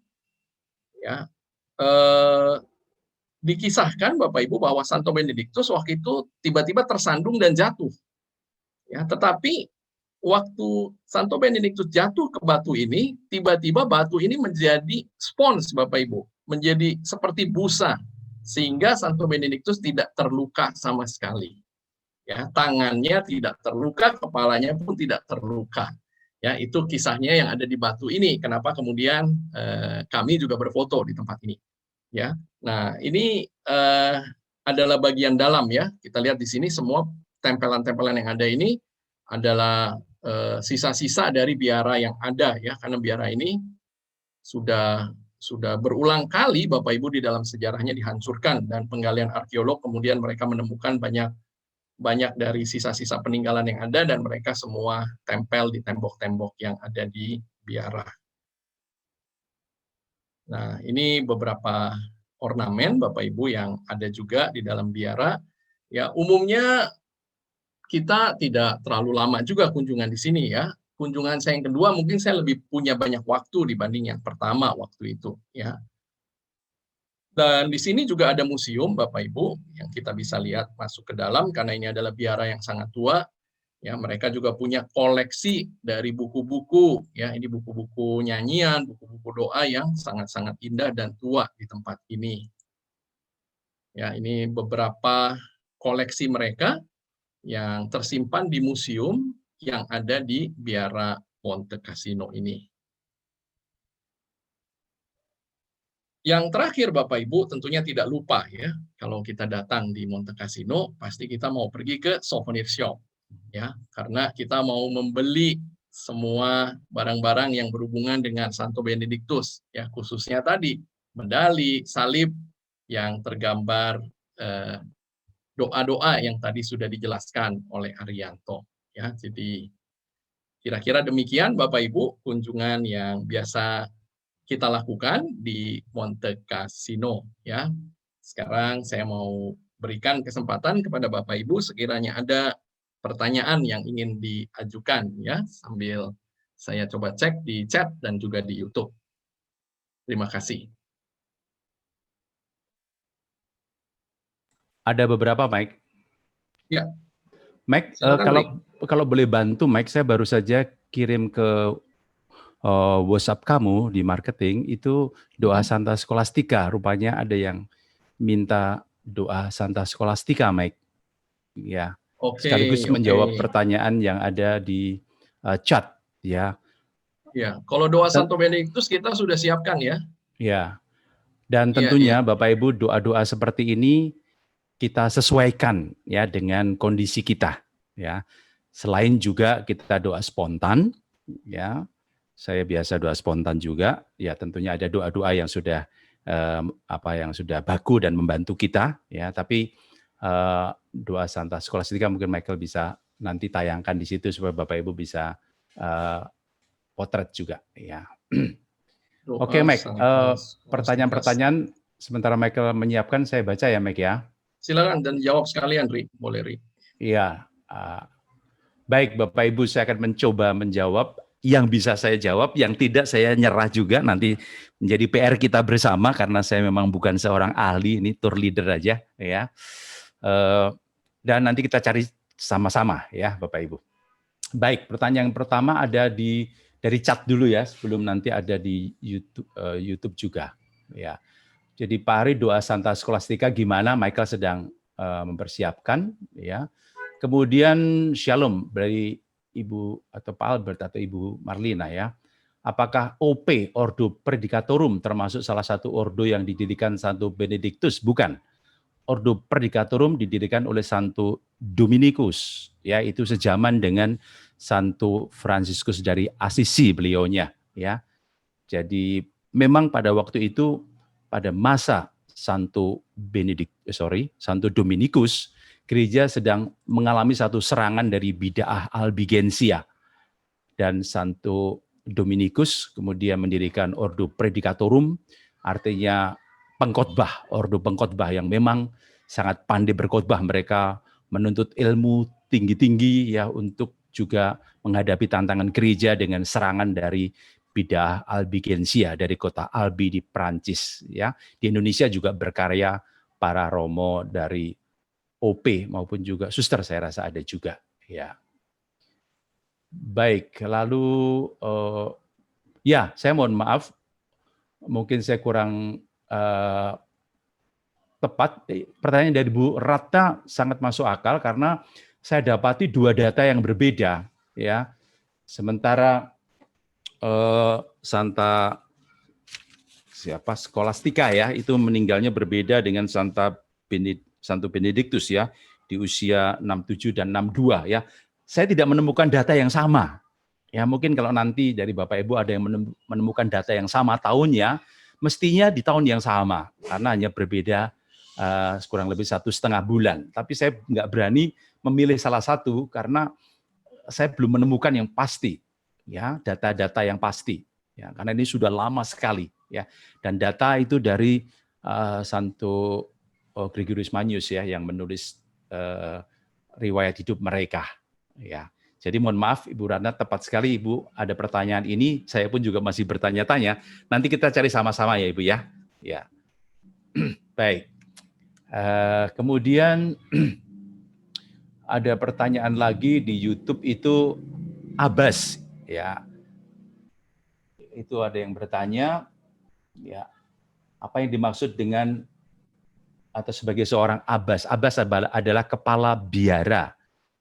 Ya. Dikisahkan Bapak Ibu bahwa Santo Benedictus waktu itu tiba-tiba tersandung dan jatuh. Ya, tetapi waktu Santo Benedictus jatuh ke batu ini, tiba-tiba batu ini menjadi spons Bapak Ibu, menjadi seperti busa, sehingga Santo Benedictus tidak terluka sama sekali. Ya, tangannya tidak terluka, kepalanya pun tidak terluka. Ya, itu kisahnya yang ada di batu ini. Kenapa kemudian kami juga berfoto di tempat ini. Ya, nah ini adalah bagian dalam ya. Kita lihat di sini semua tempelan-tempelan yang ada ini adalah sisa-sisa dari biara yang ada ya, karena biara ini sudah berulang kali Bapak Ibu di dalam sejarahnya dihancurkan, dan penggalian arkeolog kemudian mereka menemukan banyak dari sisa-sisa peninggalan yang ada, dan mereka semua tempel di tembok-tembok yang ada di biara. Nah, ini beberapa ornamen Bapak Ibu yang ada juga di dalam biara. Ya, umumnya kita tidak terlalu lama juga kunjungan di sini ya. Kunjungan saya yang kedua mungkin saya lebih punya banyak waktu dibanding yang pertama waktu itu ya. Dan di sini juga ada museum, Bapak Ibu, yang kita bisa lihat masuk ke dalam karena ini adalah biara yang sangat tua. Ya, mereka juga punya koleksi dari buku-buku, ya, ini buku-buku nyanyian, buku-buku doa yang sangat-sangat indah dan tua di tempat ini. Ya, ini beberapa koleksi mereka yang tersimpan di museum yang ada di biara Monte Cassino ini. Yang terakhir Bapak Ibu tentunya tidak lupa ya, kalau kita datang di Monte Cassino pasti kita mau pergi ke souvenir shop ya, karena kita mau membeli semua barang-barang yang berhubungan dengan Santo Benedictus ya, khususnya tadi medali, salib yang tergambar doa-doa yang tadi sudah dijelaskan oleh Arianto ya. Jadi kira-kira demikian Bapak Ibu kunjungan yang biasa kita lakukan di Monte Cassino ya. Sekarang saya mau berikan kesempatan kepada Bapak Ibu sekiranya ada pertanyaan yang ingin diajukan ya, sambil saya coba cek di chat dan juga di YouTube. Terima kasih. Ada beberapa, Mike. Ya. Mike, Silakan, kalau boleh bantu, Mike, saya baru saja kirim ke WhatsApp kamu di marketing itu doa Santa Scholastica. Rupanya ada yang minta doa Santa Scholastica, Mike. Ya. Sekaligus menjawab pertanyaan yang ada di chat, ya. Ya, kalau doa Santo Benedictus kita sudah siapkan ya. Ya. Dan tentunya Bapak Ibu doa-doa seperti ini kita sesuaikan ya dengan kondisi kita, ya. Selain juga kita doa spontan, ya. Saya biasa doa spontan juga, ya tentunya ada doa-doa yang sudah yang sudah baku dan membantu kita, ya. Tapi doa Santa Scholastica mungkin Michael bisa nanti tayangkan di situ supaya Bapak Ibu bisa potret juga, ya. Oke, Mike. Pertanyaan-pertanyaan sementara Michael menyiapkan, saya baca ya, Mike ya. Silakan dan jawab sekalian, Ri. Boleh, Ri. Iya. Baik, Bapak Ibu, saya akan mencoba menjawab. Yang bisa saya jawab, yang tidak saya nyerah juga. Nanti menjadi PR kita bersama karena saya memang bukan seorang ahli, ini tour leader aja, ya. Dan nanti kita cari sama-sama, ya, Bapak Ibu. Baik, pertanyaan pertama ada dari chat dulu ya, sebelum nanti ada di YouTube juga, ya. Jadi Pak Ari, doa Santa Scholastica gimana? Michael sedang mempersiapkan, ya. Kemudian Shalom dari Ibu atau Pak Albert atau Ibu Marlina ya. Apakah OP Ordo Predicatorum termasuk salah satu ordo yang didirikan Santo Benedictus? Bukan. Ordo Predicatorum didirikan oleh Santo Dominicus, ya, itu sejaman dengan Santo Franciscus dari Assisi beliaunya, ya. Jadi memang pada waktu itu pada masa Santo Dominicus, gereja sedang mengalami satu serangan dari bid'ah Albigensia. Dan Santo Dominicus kemudian mendirikan Ordo Predicatorum, artinya pengkhotbah, ordo pengkhotbah yang memang sangat pandai berkhotbah. Mereka menuntut ilmu tinggi-tinggi ya untuk juga menghadapi tantangan gereja dengan serangan dari bid'ah Albigensia dari kota Albi di Prancis ya. Di Indonesia juga berkarya para romo dari OP maupun juga suster saya rasa ada juga ya. Baik, lalu ya saya mohon maaf mungkin saya kurang tepat. Pertanyaan dari Bu Ratna sangat masuk akal karena saya dapati dua data yang berbeda ya. Sementara Santa Scholastica ya itu meninggalnya berbeda dengan Santo Benedictus ya di usia 67 dan 62 ya. Saya tidak menemukan data yang sama. Ya mungkin kalau nanti dari Bapak Ibu ada yang menemukan data yang sama tahunnya, mestinya di tahun yang sama karena hanya berbeda kurang lebih 1,5 bulan. Tapi saya nggak berani memilih salah satu karena saya belum menemukan yang pasti, ya data-data yang pasti. Ya karena ini sudah lama sekali, ya dan data itu dari Santo Gregorius Manius ya yang menulis riwayat hidup mereka ya. Jadi mohon maaf Ibu Ratna, tepat sekali Ibu ada pertanyaan ini, saya pun juga masih bertanya-tanya. Nanti kita cari sama-sama ya Ibu ya. Ya. Baik. Kemudian ada pertanyaan lagi di YouTube itu Abbas, ya. Itu ada yang bertanya, ya, apa yang dimaksud dengan atau sebagai seorang Abbas? Abbas adalah kepala biara,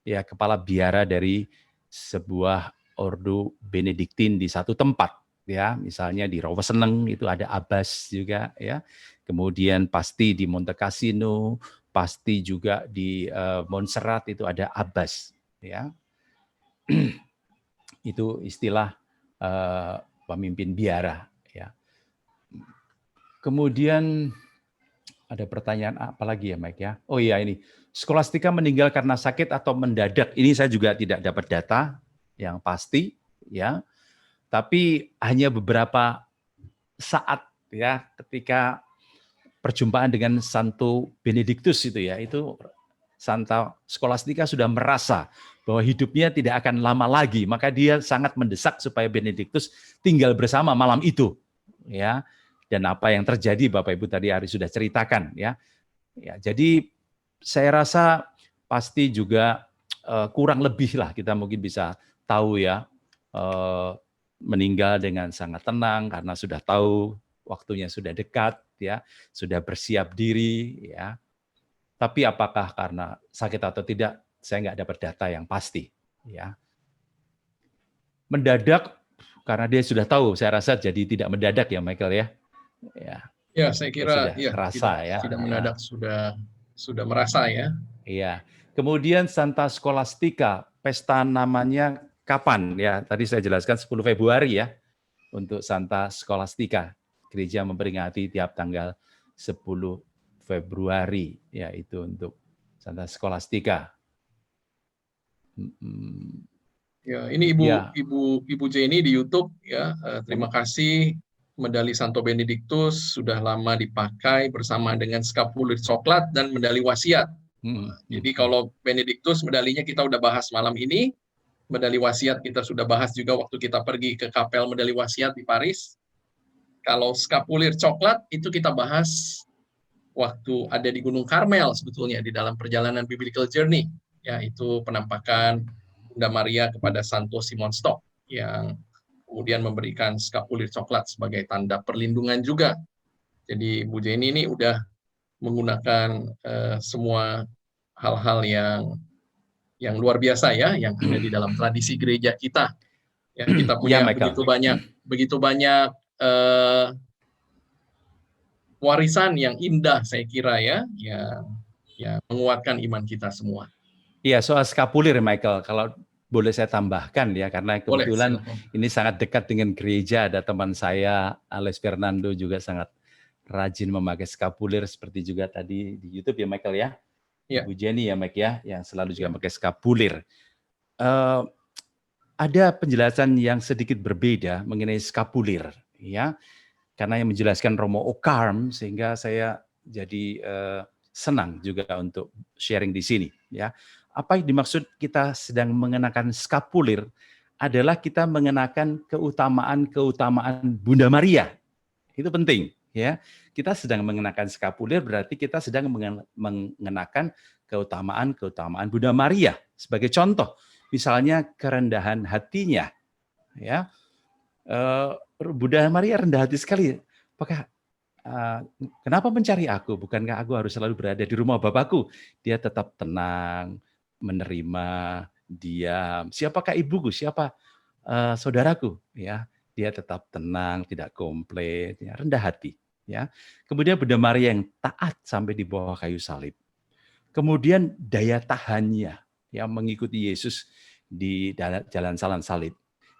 ya, kepala biara dari sebuah ordo Benediktin di satu tempat, ya, misalnya di Roweseneng itu ada Abbas juga, ya. Kemudian pasti di Monte Cassino, pasti juga di Montserrat itu ada Abbas, ya. Itu istilah pemimpin biara, ya. Kemudian ada pertanyaan apa lagi ya, Mike, ya? Oh iya, ini Skolastika meninggal karena sakit atau mendadak. Ini saya juga tidak dapat data yang pasti, ya. Tapi hanya beberapa saat, ya, ketika perjumpaan dengan Santo Benediktus itu, ya, itu Santa Skolastika sudah merasa bahwa hidupnya tidak akan lama lagi, maka dia sangat mendesak supaya Benediktus tinggal bersama malam itu, ya. Dan apa yang terjadi Bapak Ibu tadi Ari sudah ceritakan, ya. Ya, jadi saya rasa pasti juga kurang lebih lah kita mungkin bisa tahu, ya, meninggal dengan sangat tenang karena sudah tahu waktunya sudah dekat, ya, sudah bersiap diri, ya. Tapi apakah karena sakit atau tidak, saya nggak dapat data yang pasti, ya. Mendadak karena dia sudah tahu, saya rasa jadi tidak mendadak ya, Michael, ya. Ya, saya kira sudah terasa, tidak mendadak, sudah merasa, ya. Iya. Kemudian Santa Skolastika, pesta namanya kapan? Ya, tadi saya jelaskan 10 Februari ya untuk Santa Skolastika. Gereja memperingati tiap tanggal 10 Februari, yaitu untuk Santa Skolastika. Ya, ini Ibu Jenny di YouTube, ya. Terima kasih. Medali Santo Benediktus sudah lama dipakai bersama dengan skapulir coklat dan medali wasiat. Jadi kalau Benediktus medalinya kita udah bahas malam ini, medali wasiat kita sudah bahas juga waktu kita pergi ke kapel medali wasiat di Paris. Kalau skapulir coklat itu kita bahas waktu ada di Gunung Karmel sebetulnya di dalam perjalanan Biblical Journey, yaitu penampakan Bunda Maria kepada Santo Simon Stock yang kemudian memberikan skapulir coklat sebagai tanda perlindungan juga. Jadi Bu Jenny ini udah menggunakan semua hal-hal yang luar biasa, ya, yang ada di dalam tradisi gereja kita. Ya, kita punya begitu banyak warisan yang indah, saya kira, ya, yang menguatkan iman kita semua. Iya, soal skapulir, Michael, kalau boleh saya tambahkan, ya, karena kebetulan ini sangat dekat dengan gereja. Ada teman saya, Alex Fernando, juga sangat rajin memakai skapulir seperti juga tadi di YouTube, ya, Michael, ya. Ibu Jenny, ya, Mike, ya, yang selalu juga memakai skapulir. Ada penjelasan yang sedikit berbeda mengenai skapulir, ya, karena yang menjelaskan Romo Okarm, sehingga saya jadi senang juga untuk sharing di sini, ya. Apa yang dimaksud kita sedang mengenakan skapulir adalah kita mengenakan keutamaan Bunda Maria. Itu penting, ya. Kita sedang mengenakan skapulir berarti kita sedang mengenakan keutamaan Bunda Maria. Sebagai contoh, misalnya kerendahan hatinya, ya. Bunda Maria rendah hati sekali. Apakah kenapa mencari aku? Bukankah aku harus selalu berada di rumah Bapakku? Dia tetap tenang, menerima, diam. Siapakah ibuku? Siapa saudaraku? Ya, dia tetap tenang, tidak komplain, ya, rendah hati. Ya, kemudian Bunda Maria yang taat sampai di bawah kayu salib. Kemudian daya tahannya, yang mengikuti Yesus di jalan salib.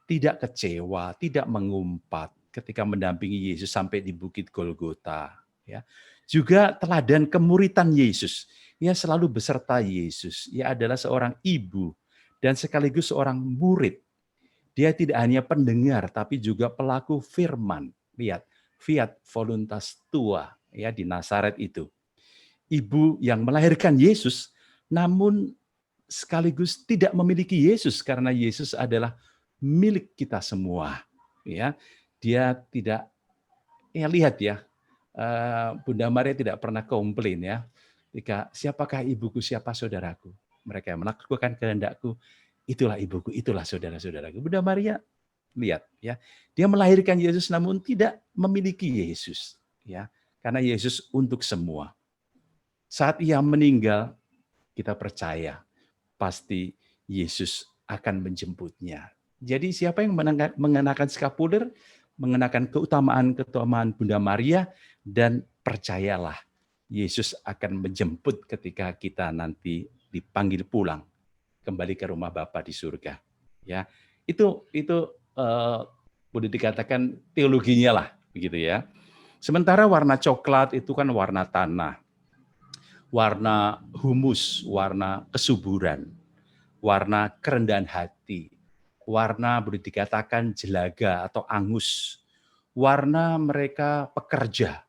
Tidak kecewa, tidak mengumpat ketika mendampingi Yesus sampai di Bukit Golgota. Ya, juga teladan kemuritan Yesus. Ia selalu beserta Yesus. Ia adalah seorang ibu dan sekaligus seorang murid. Dia tidak hanya pendengar, tapi juga pelaku firman. Lihat, fiat voluntas tua, ya, di Nazaret itu. Ibu yang melahirkan Yesus, namun sekaligus tidak memiliki Yesus karena Yesus adalah milik kita semua. Ya, dia tidak, ya, lihat, ya, Bunda Maria tidak pernah komplain ya. Ketika siapakah ibuku, siapa saudaraku? Mereka yang melakukan kehendakku, itulah ibuku, itulah saudara-saudaraku. Bunda Maria lihat ya, dia melahirkan Yesus namun tidak memiliki Yesus ya, karena Yesus untuk semua. Saat ia meninggal, kita percaya pasti Yesus akan menjemputnya. Jadi siapa yang mengenakan skapuler, mengenakan keutamaan Bunda Maria, dan percayalah Yesus akan menjemput ketika kita nanti dipanggil pulang kembali ke rumah Bapa di surga. Ya, itu boleh dikatakan teologinya lah, begitu ya. Sementara warna coklat itu kan warna tanah, warna humus, warna kesuburan, warna kerendahan hati, warna boleh dikatakan jelaga atau angus, warna mereka pekerja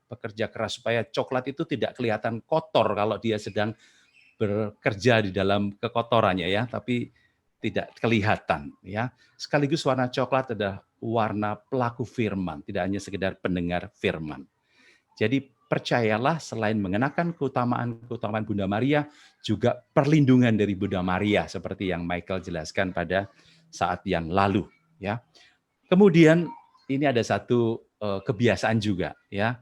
keras supaya coklat itu tidak kelihatan kotor kalau dia sedang bekerja di dalam kekotorannya ya, tapi tidak kelihatan ya. Sekaligus warna coklat adalah warna pelaku firman, tidak hanya sekedar pendengar firman. Jadi percayalah selain mengenakan keutamaan Bunda Maria, juga perlindungan dari Bunda Maria seperti yang Michael jelaskan pada saat yang lalu ya. Kemudian ini ada satu kebiasaan juga ya.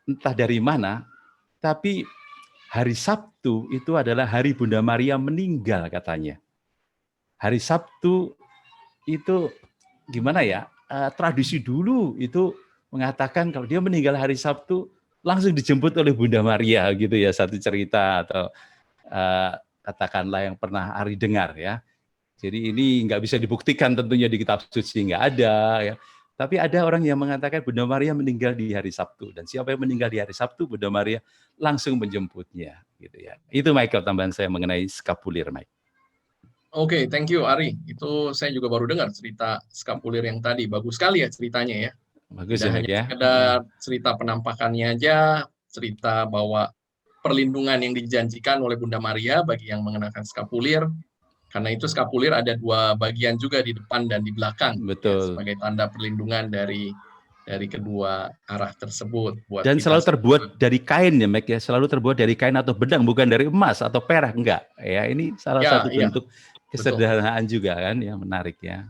Entah dari mana, tapi hari Sabtu itu adalah hari Bunda Maria meninggal katanya. Hari Sabtu itu gimana ya? Tradisi dulu itu mengatakan kalau dia meninggal hari Sabtu langsung dijemput oleh Bunda Maria gitu ya, satu cerita atau katakanlah yang pernah Ari dengar ya. Jadi ini nggak bisa dibuktikan tentunya di kitab suci, nggak ada ya. Tapi ada orang yang mengatakan Bunda Maria meninggal di hari Sabtu, dan siapa yang meninggal di hari Sabtu, Bunda Maria langsung menjemputnya gitu ya. Itu Michael tambahan saya mengenai skapulir, Mike. Oke, thank you Ari. Itu saya juga baru dengar cerita skapulir yang tadi. Bagus sekali ya ceritanya ya. Bagus Tidak ya, hanya Mike ya. sekedar cerita penampakannya aja, cerita bahwa perlindungan yang dijanjikan oleh Bunda Maria bagi yang mengenakan skapulir. Karena itu skapulir ada dua bagian juga di depan dan di belakang. Betul. Ya, sebagai tanda perlindungan dari kedua arah tersebut. Buat dan kita selalu terbuat semua. dari kain ya, Mike ya. Selalu terbuat dari kain atau benang, bukan dari emas atau perak, enggak. Ya, ini salah satu bentuk kesederhanaan juga kan, yang menarik ya.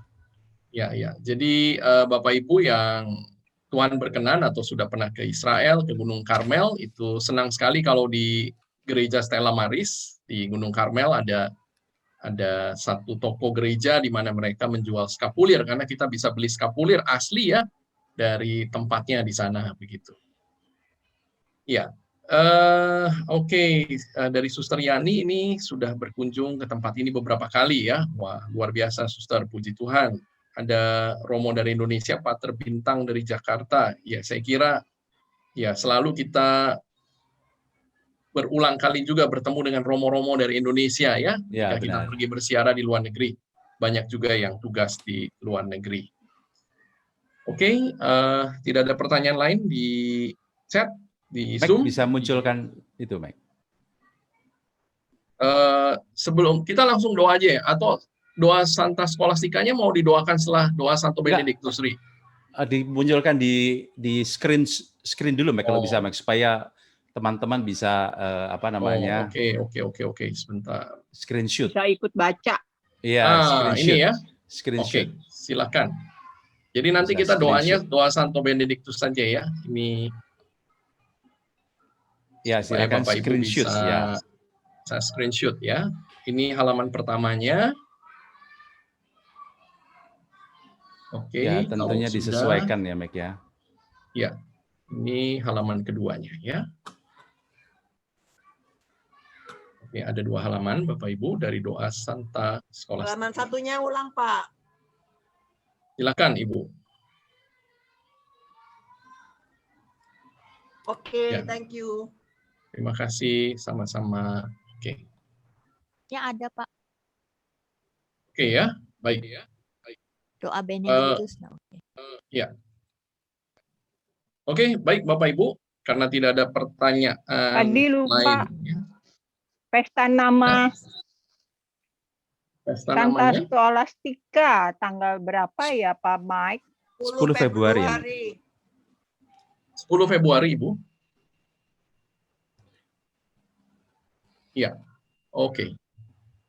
Ya. Jadi Bapak Ibu yang Tuhan berkenan atau sudah pernah ke Israel, ke Gunung Karmel, itu senang sekali kalau di Gereja Stella Maris di Gunung Karmel ada satu toko gereja di mana mereka menjual skapulir, karena kita bisa beli skapulir asli ya dari tempatnya di sana begitu. Ya, oke. Dari Suster Yani ini sudah berkunjung ke tempat ini beberapa kali ya. Wah, luar biasa Suster, puji Tuhan. Ada Romo dari Indonesia, Pater Bintang dari Jakarta. Ya, saya kira ya selalu kita berulang kali juga bertemu dengan romo-romo dari Indonesia ya. Jika kita pergi bersiara di luar negeri. Banyak juga yang tugas di luar negeri. Oke, tidak ada pertanyaan lain di chat, di Mike, Zoom. bisa munculkan itu, Mike. Sebelum kita langsung doa aja ya, atau doa Santa Scholasticanya mau didoakan setelah doa Santo Benedictus Ri? Dimunculkan di screen dulu, Mike, kalau bisa, Mike, supaya teman-teman bisa Oke, sebentar. Screenshot. Bisa ikut baca. Iya, screenshot. Ini ya. Screenshot. Oke, silakan. Jadi nanti bisa kita doanya doa Santo Benedictus saja ya. Ini ya, silakan Bapak Ibu screenshot ya. Saya screenshot ya. Ini halaman pertamanya. Oke, ya, tentunya disesuaikan ya, Mike ya. Ya. Ini halaman keduanya ya. Oke, ada dua halaman Bapak Ibu dari doa Santa Scholastica. Halaman satunya ulang, Pak. Silakan Ibu. Oke, Ya. thank you. Terima kasih, sama-sama. Oke. Ya ada Pak. Oke ya, baik ya. Doa Benedictus. Ya. Oke, baik Bapak Ibu. Karena tidak ada pertanyaan Tadi lupa lain. pesta nama Pesta Santa namanya? Scholastica tanggal berapa ya Pak Mike? 10 Februari. 10 Februari, Ibu. Iya, oke.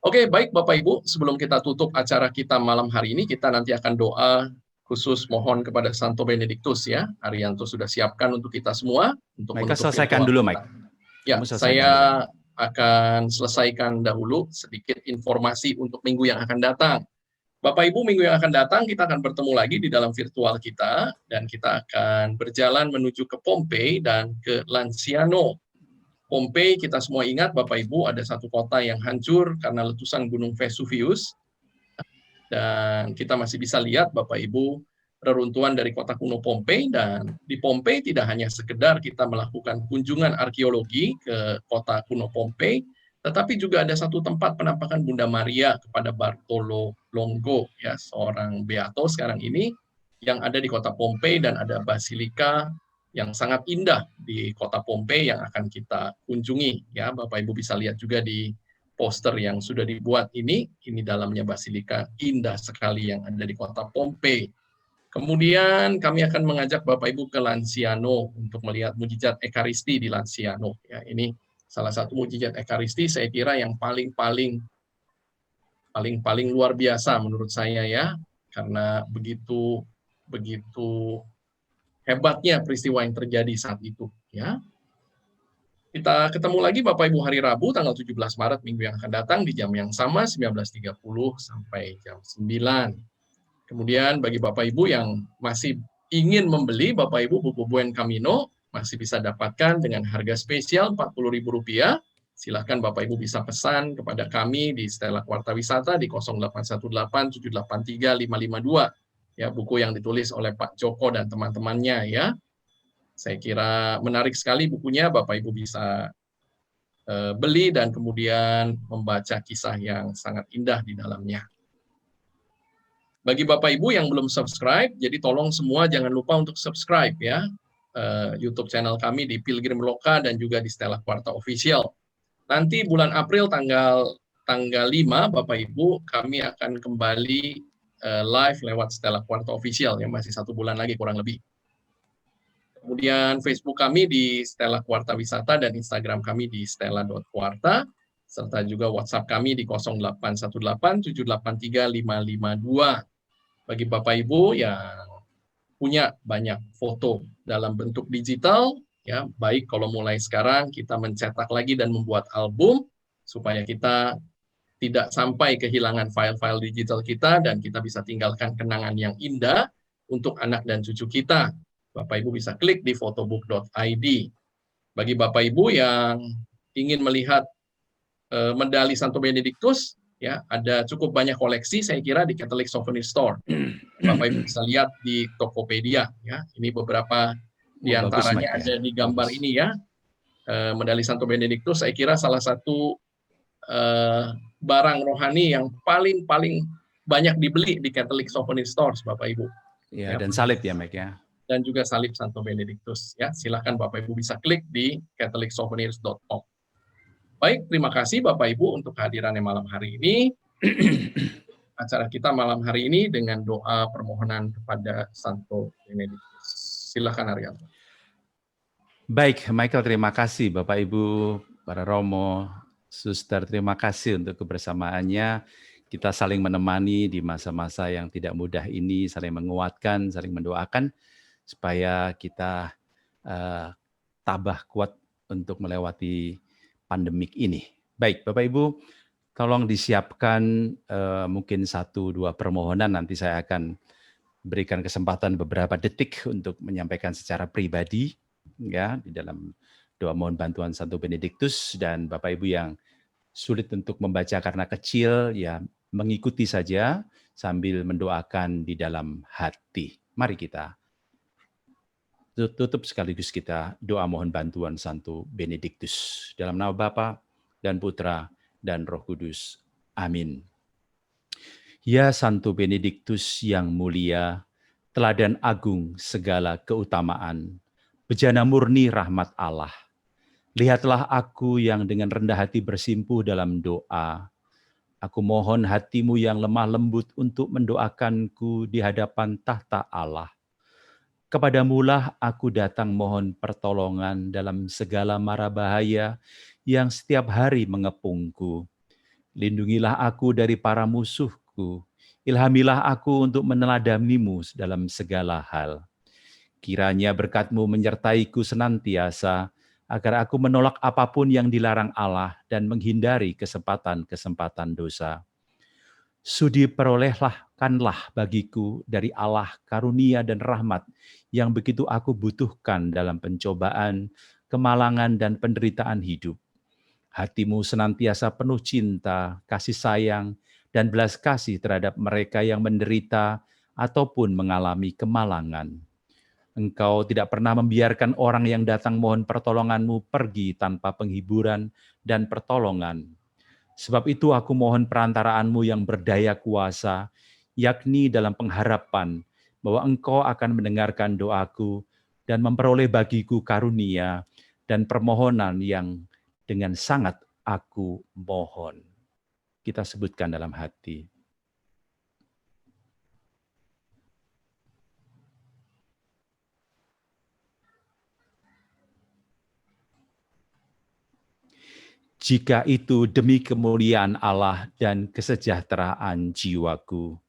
Oke, baik Bapak Ibu, sebelum kita tutup acara kita malam hari ini, kita nanti akan doa khusus mohon kepada Santo Benediktus ya. Arianto sudah siapkan untuk kita semua untuk Mike, menutup selesaikan virtual dulu, kita. Mike. Ya, Kamu selesaikan saya dulu. akan selesaikan dahulu sedikit informasi untuk minggu yang akan datang. Bapak Ibu, minggu yang akan datang kita akan bertemu lagi di dalam virtual kita dan kita akan berjalan menuju ke Pompei dan ke Lanciano. Pompei kita semua ingat Bapak Ibu ada satu kota yang hancur karena letusan Gunung Vesuvius dan kita masih bisa lihat Bapak Ibu reruntuhan dari kota kuno Pompei, dan di Pompei tidak hanya sekedar kita melakukan kunjungan arkeologi ke kota kuno Pompei, tetapi juga ada satu tempat penampakan Bunda Maria kepada Bartolo Longo ya, seorang beato sekarang ini yang ada di kota Pompei, dan ada basilika yang sangat indah di kota Pompei yang akan kita kunjungi ya. Bapak Ibu bisa lihat juga di poster yang sudah dibuat ini dalamnya basilika indah sekali yang ada di kota Pompei. Kemudian kami akan mengajak Bapak Ibu ke Lanciano untuk melihat mujizat Ekaristi di Lanciano ya. Ini salah satu mujizat Ekaristi saya kira yang paling luar biasa menurut saya ya, karena begitu hebatnya peristiwa yang terjadi saat itu ya. Kita ketemu lagi Bapak Ibu hari Rabu tanggal 17 Maret minggu yang akan datang di jam yang sama 19.30 sampai jam 9. Kemudian bagi Bapak Ibu yang masih ingin membeli Bapak Ibu buku Buen Camino masih bisa dapatkan dengan harga spesial Rp40.000. Silakan Bapak Ibu bisa pesan kepada kami di Stella Quarta Wisata di 0818 783 552. Ya, buku yang ditulis oleh Pak Joko dan teman-temannya ya. Saya kira menarik sekali bukunya, Bapak Ibu bisa beli dan kemudian membaca kisah yang sangat indah di dalamnya. Bagi Bapak Ibu yang belum subscribe, jadi tolong semua jangan lupa untuk subscribe ya YouTube channel kami di Pilgrim Loka dan juga di Stella Quarta Official. Nanti bulan April tanggal 5 Bapak Ibu kami akan kembali live lewat Stella Quarta Official ya, masih 1 bulan lagi kurang lebih. Kemudian Facebook kami di Stella Quarta Wisata dan Instagram kami di stella.quarta, serta juga WhatsApp kami di 0818 783 552. Bagi Bapak Ibu yang punya banyak foto dalam bentuk digital, ya baik kalau mulai sekarang kita mencetak lagi dan membuat album supaya kita tidak sampai kehilangan file-file digital kita dan kita bisa tinggalkan kenangan yang indah untuk anak dan cucu kita. Bapak Ibu bisa klik di photobook.id. Bagi Bapak Ibu yang ingin melihat medali Santo Benediktus, ya ada cukup banyak koleksi saya kira di Catholic Souvenir Store. Bapak Ibu bisa lihat di Tokopedia ya. Ini beberapa di antaranya ada di gambar ini ya. Medali Santo Benediktus saya kira salah satu barang rohani yang paling banyak dibeli di Catholic Souvenir Stores Bapak Ibu. Ya, dan salib ya Mike ya. Dan juga salib Santo Benediktus ya. Silakan Bapak Ibu bisa klik di catholicsouvenirs.com. Baik, terima kasih Bapak Ibu untuk kehadirannya malam hari ini. Acara kita malam hari ini dengan doa permohonan kepada Santo Benediktus. Silakan Arianto. Baik, Michael, terima kasih Bapak Ibu, para Romo, Suster, terima kasih untuk kebersamaannya. Kita saling menemani di masa-masa yang tidak mudah ini, saling menguatkan, saling mendoakan, supaya kita tabah kuat untuk melewati pandemik ini. Baik, Bapak Ibu, tolong disiapkan mungkin 1-2 permohonan, nanti saya akan berikan kesempatan beberapa detik untuk menyampaikan secara pribadi, ya, di dalam doa mohon bantuan Santo Benediktus, dan Bapak Ibu yang sulit untuk membaca karena kecil, ya mengikuti saja sambil mendoakan di dalam hati. Mari kita tutup sekaligus kita doa mohon bantuan Santo Benediktus. Dalam nama Bapa dan Putra dan Roh Kudus. Amin. Ya Santo Benediktus yang mulia, teladan agung segala keutamaan, bejana murni rahmat Allah. Lihatlah aku yang dengan rendah hati bersimpuh dalam doa. Aku mohon hatimu yang lemah lembut untuk mendoakanku di hadapan tahta Allah. Kepadamulah aku datang mohon pertolongan dalam segala mara bahaya yang setiap hari mengepungku. Lindungilah aku dari para musuhku. Ilhamilah aku untuk meneladanimu dalam segala hal. Kiranya berkat-Mu menyertaiku senantiasa, agar aku menolak apapun yang dilarang Allah dan menghindari kesempatan-kesempatan dosa. Sudi perolehkanlah bagiku dari Allah karunia dan rahmat yang begitu aku butuhkan dalam pencobaan, kemalangan, dan penderitaan hidup. Hatimu senantiasa penuh cinta, kasih sayang, dan belas kasih terhadap mereka yang menderita ataupun mengalami kemalangan. Engkau tidak pernah membiarkan orang yang datang mohon pertolongan-Mu pergi tanpa penghiburan dan pertolongan. Sebab itu aku mohon perantaraan-Mu yang berdaya kuasa, yakni dalam pengharapan bahwa Engkau akan mendengarkan doaku dan memperoleh bagiku karunia dan permohonan yang dengan sangat aku mohon. Kita sebutkan dalam hati. Jika itu demi kemuliaan Allah dan kesejahteraan jiwaku,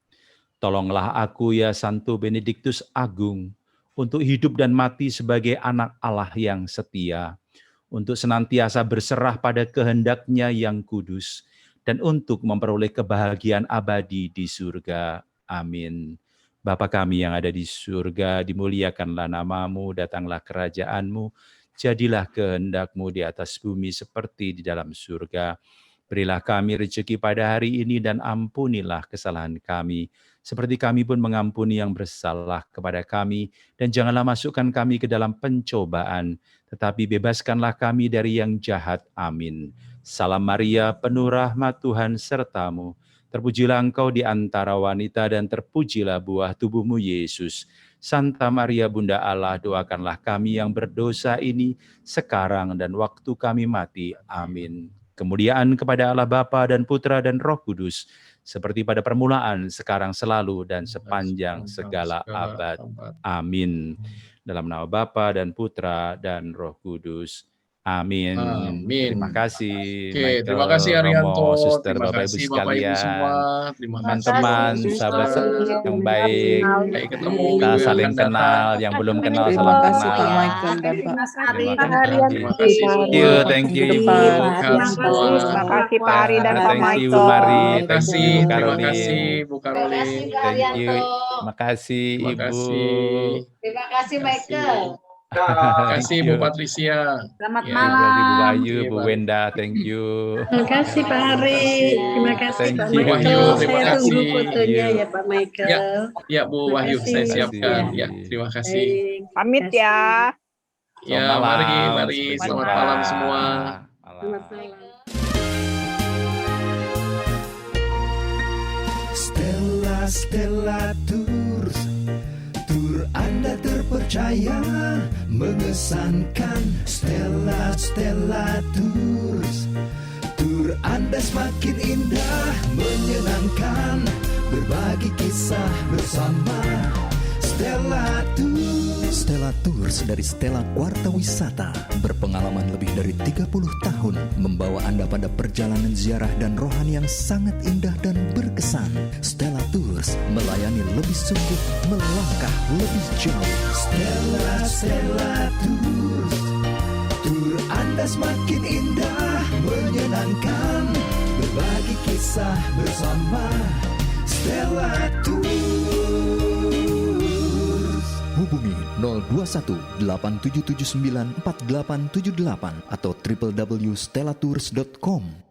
tolonglah aku ya Santo Benediktus Agung, untuk hidup dan mati sebagai anak Allah yang setia, untuk senantiasa berserah pada kehendak-Nya yang kudus, dan untuk memperoleh kebahagiaan abadi di surga. Amin. Bapa kami yang ada di surga, dimuliakanlah nama-Mu, datanglah kerajaan-Mu, jadilah kehendak-Mu di atas bumi seperti di dalam surga. Berilah kami rezeki pada hari ini dan ampunilah kesalahan kami, seperti kami pun mengampuni yang bersalah kepada kami. Dan janganlah masukkan kami ke dalam pencobaan, tetapi bebaskanlah kami dari yang jahat. Amin. Salam Maria, penuh rahmat Tuhan serta-Mu. Terpujilah Engkau di antara wanita dan terpujilah buah tubuh-Mu Yesus. Santa Maria Bunda Allah, doakanlah kami yang berdosa ini sekarang dan waktu kami mati. Amin. Kemuliaan kepada Allah Bapa dan Putra dan Roh Kudus, seperti pada permulaan, sekarang, selalu, dan sepanjang segala abad. Amin. Dalam nama Bapa dan Putra dan Roh Kudus. Amin. Amin. Terima kasih. Oke, Michael, terima kasih Arianto, Romo, Suster, terima Bapak Ibu kasih Bapak Ibu sekalian, semua, terima kasih teman-teman, Suster. sahabat yang baik. Baik ketemu Kita minggu yang saling akan datang. kenal, yang belum kenal Terima salam kasih Pak kenal. Michael dan Pak. Terima Terima kasih. kasih Thank you, semua. thank you Ibu. Sehat semua. Terima kasih Pak Ari dan Pak Thank you Michael. Bu Mari, Terima thank kasih, you Bu terima Karolin. kasih Bu Karolin. Thank you. Terima kasih Terima Ibu. kasih. Terima kasih Michael. Terima kasih Thank Bu you. Patricia. Selamat Ya, Terima kasih Bu malam. Wahyu, Iya, Bu Pak. Wenda, thank you. Terima kasih Pak Ari. Terima kasih Thank Pak you. Wahyu, Michael. terima Saya tunggu kasih. fotonya Thank ya Pak Michael. Ya Bu Terima Wahyu, kasih. saya Terima siapkan. kasih. Ya, terima kasih. Baik. Pamit ya. Ya, Selamat mari, malam, mari. sampai Selamat jumpa. malam semua. Selamat malam. Stella, Stella Tours, tur Anda terpercaya, mengesankan. Stella, Stella Tours, tur Anda semakin indah, menyenangkan, berbagi kisah bersama. Stella Tours. Stella Tours dari Stella Warta Wisata berpengalaman lebih dari 30 tahun membawa Anda pada perjalanan ziarah dan rohani yang sangat indah dan berkesan. Stella Tours melayani lebih sungguh, melangkah lebih jauh. Stella, Stella Tours, tur Anda semakin indah, menyenangkan, berbagi kisah bersama. Stella Tours. Hubungi 021 8779 4878 atau www.stellatours.com.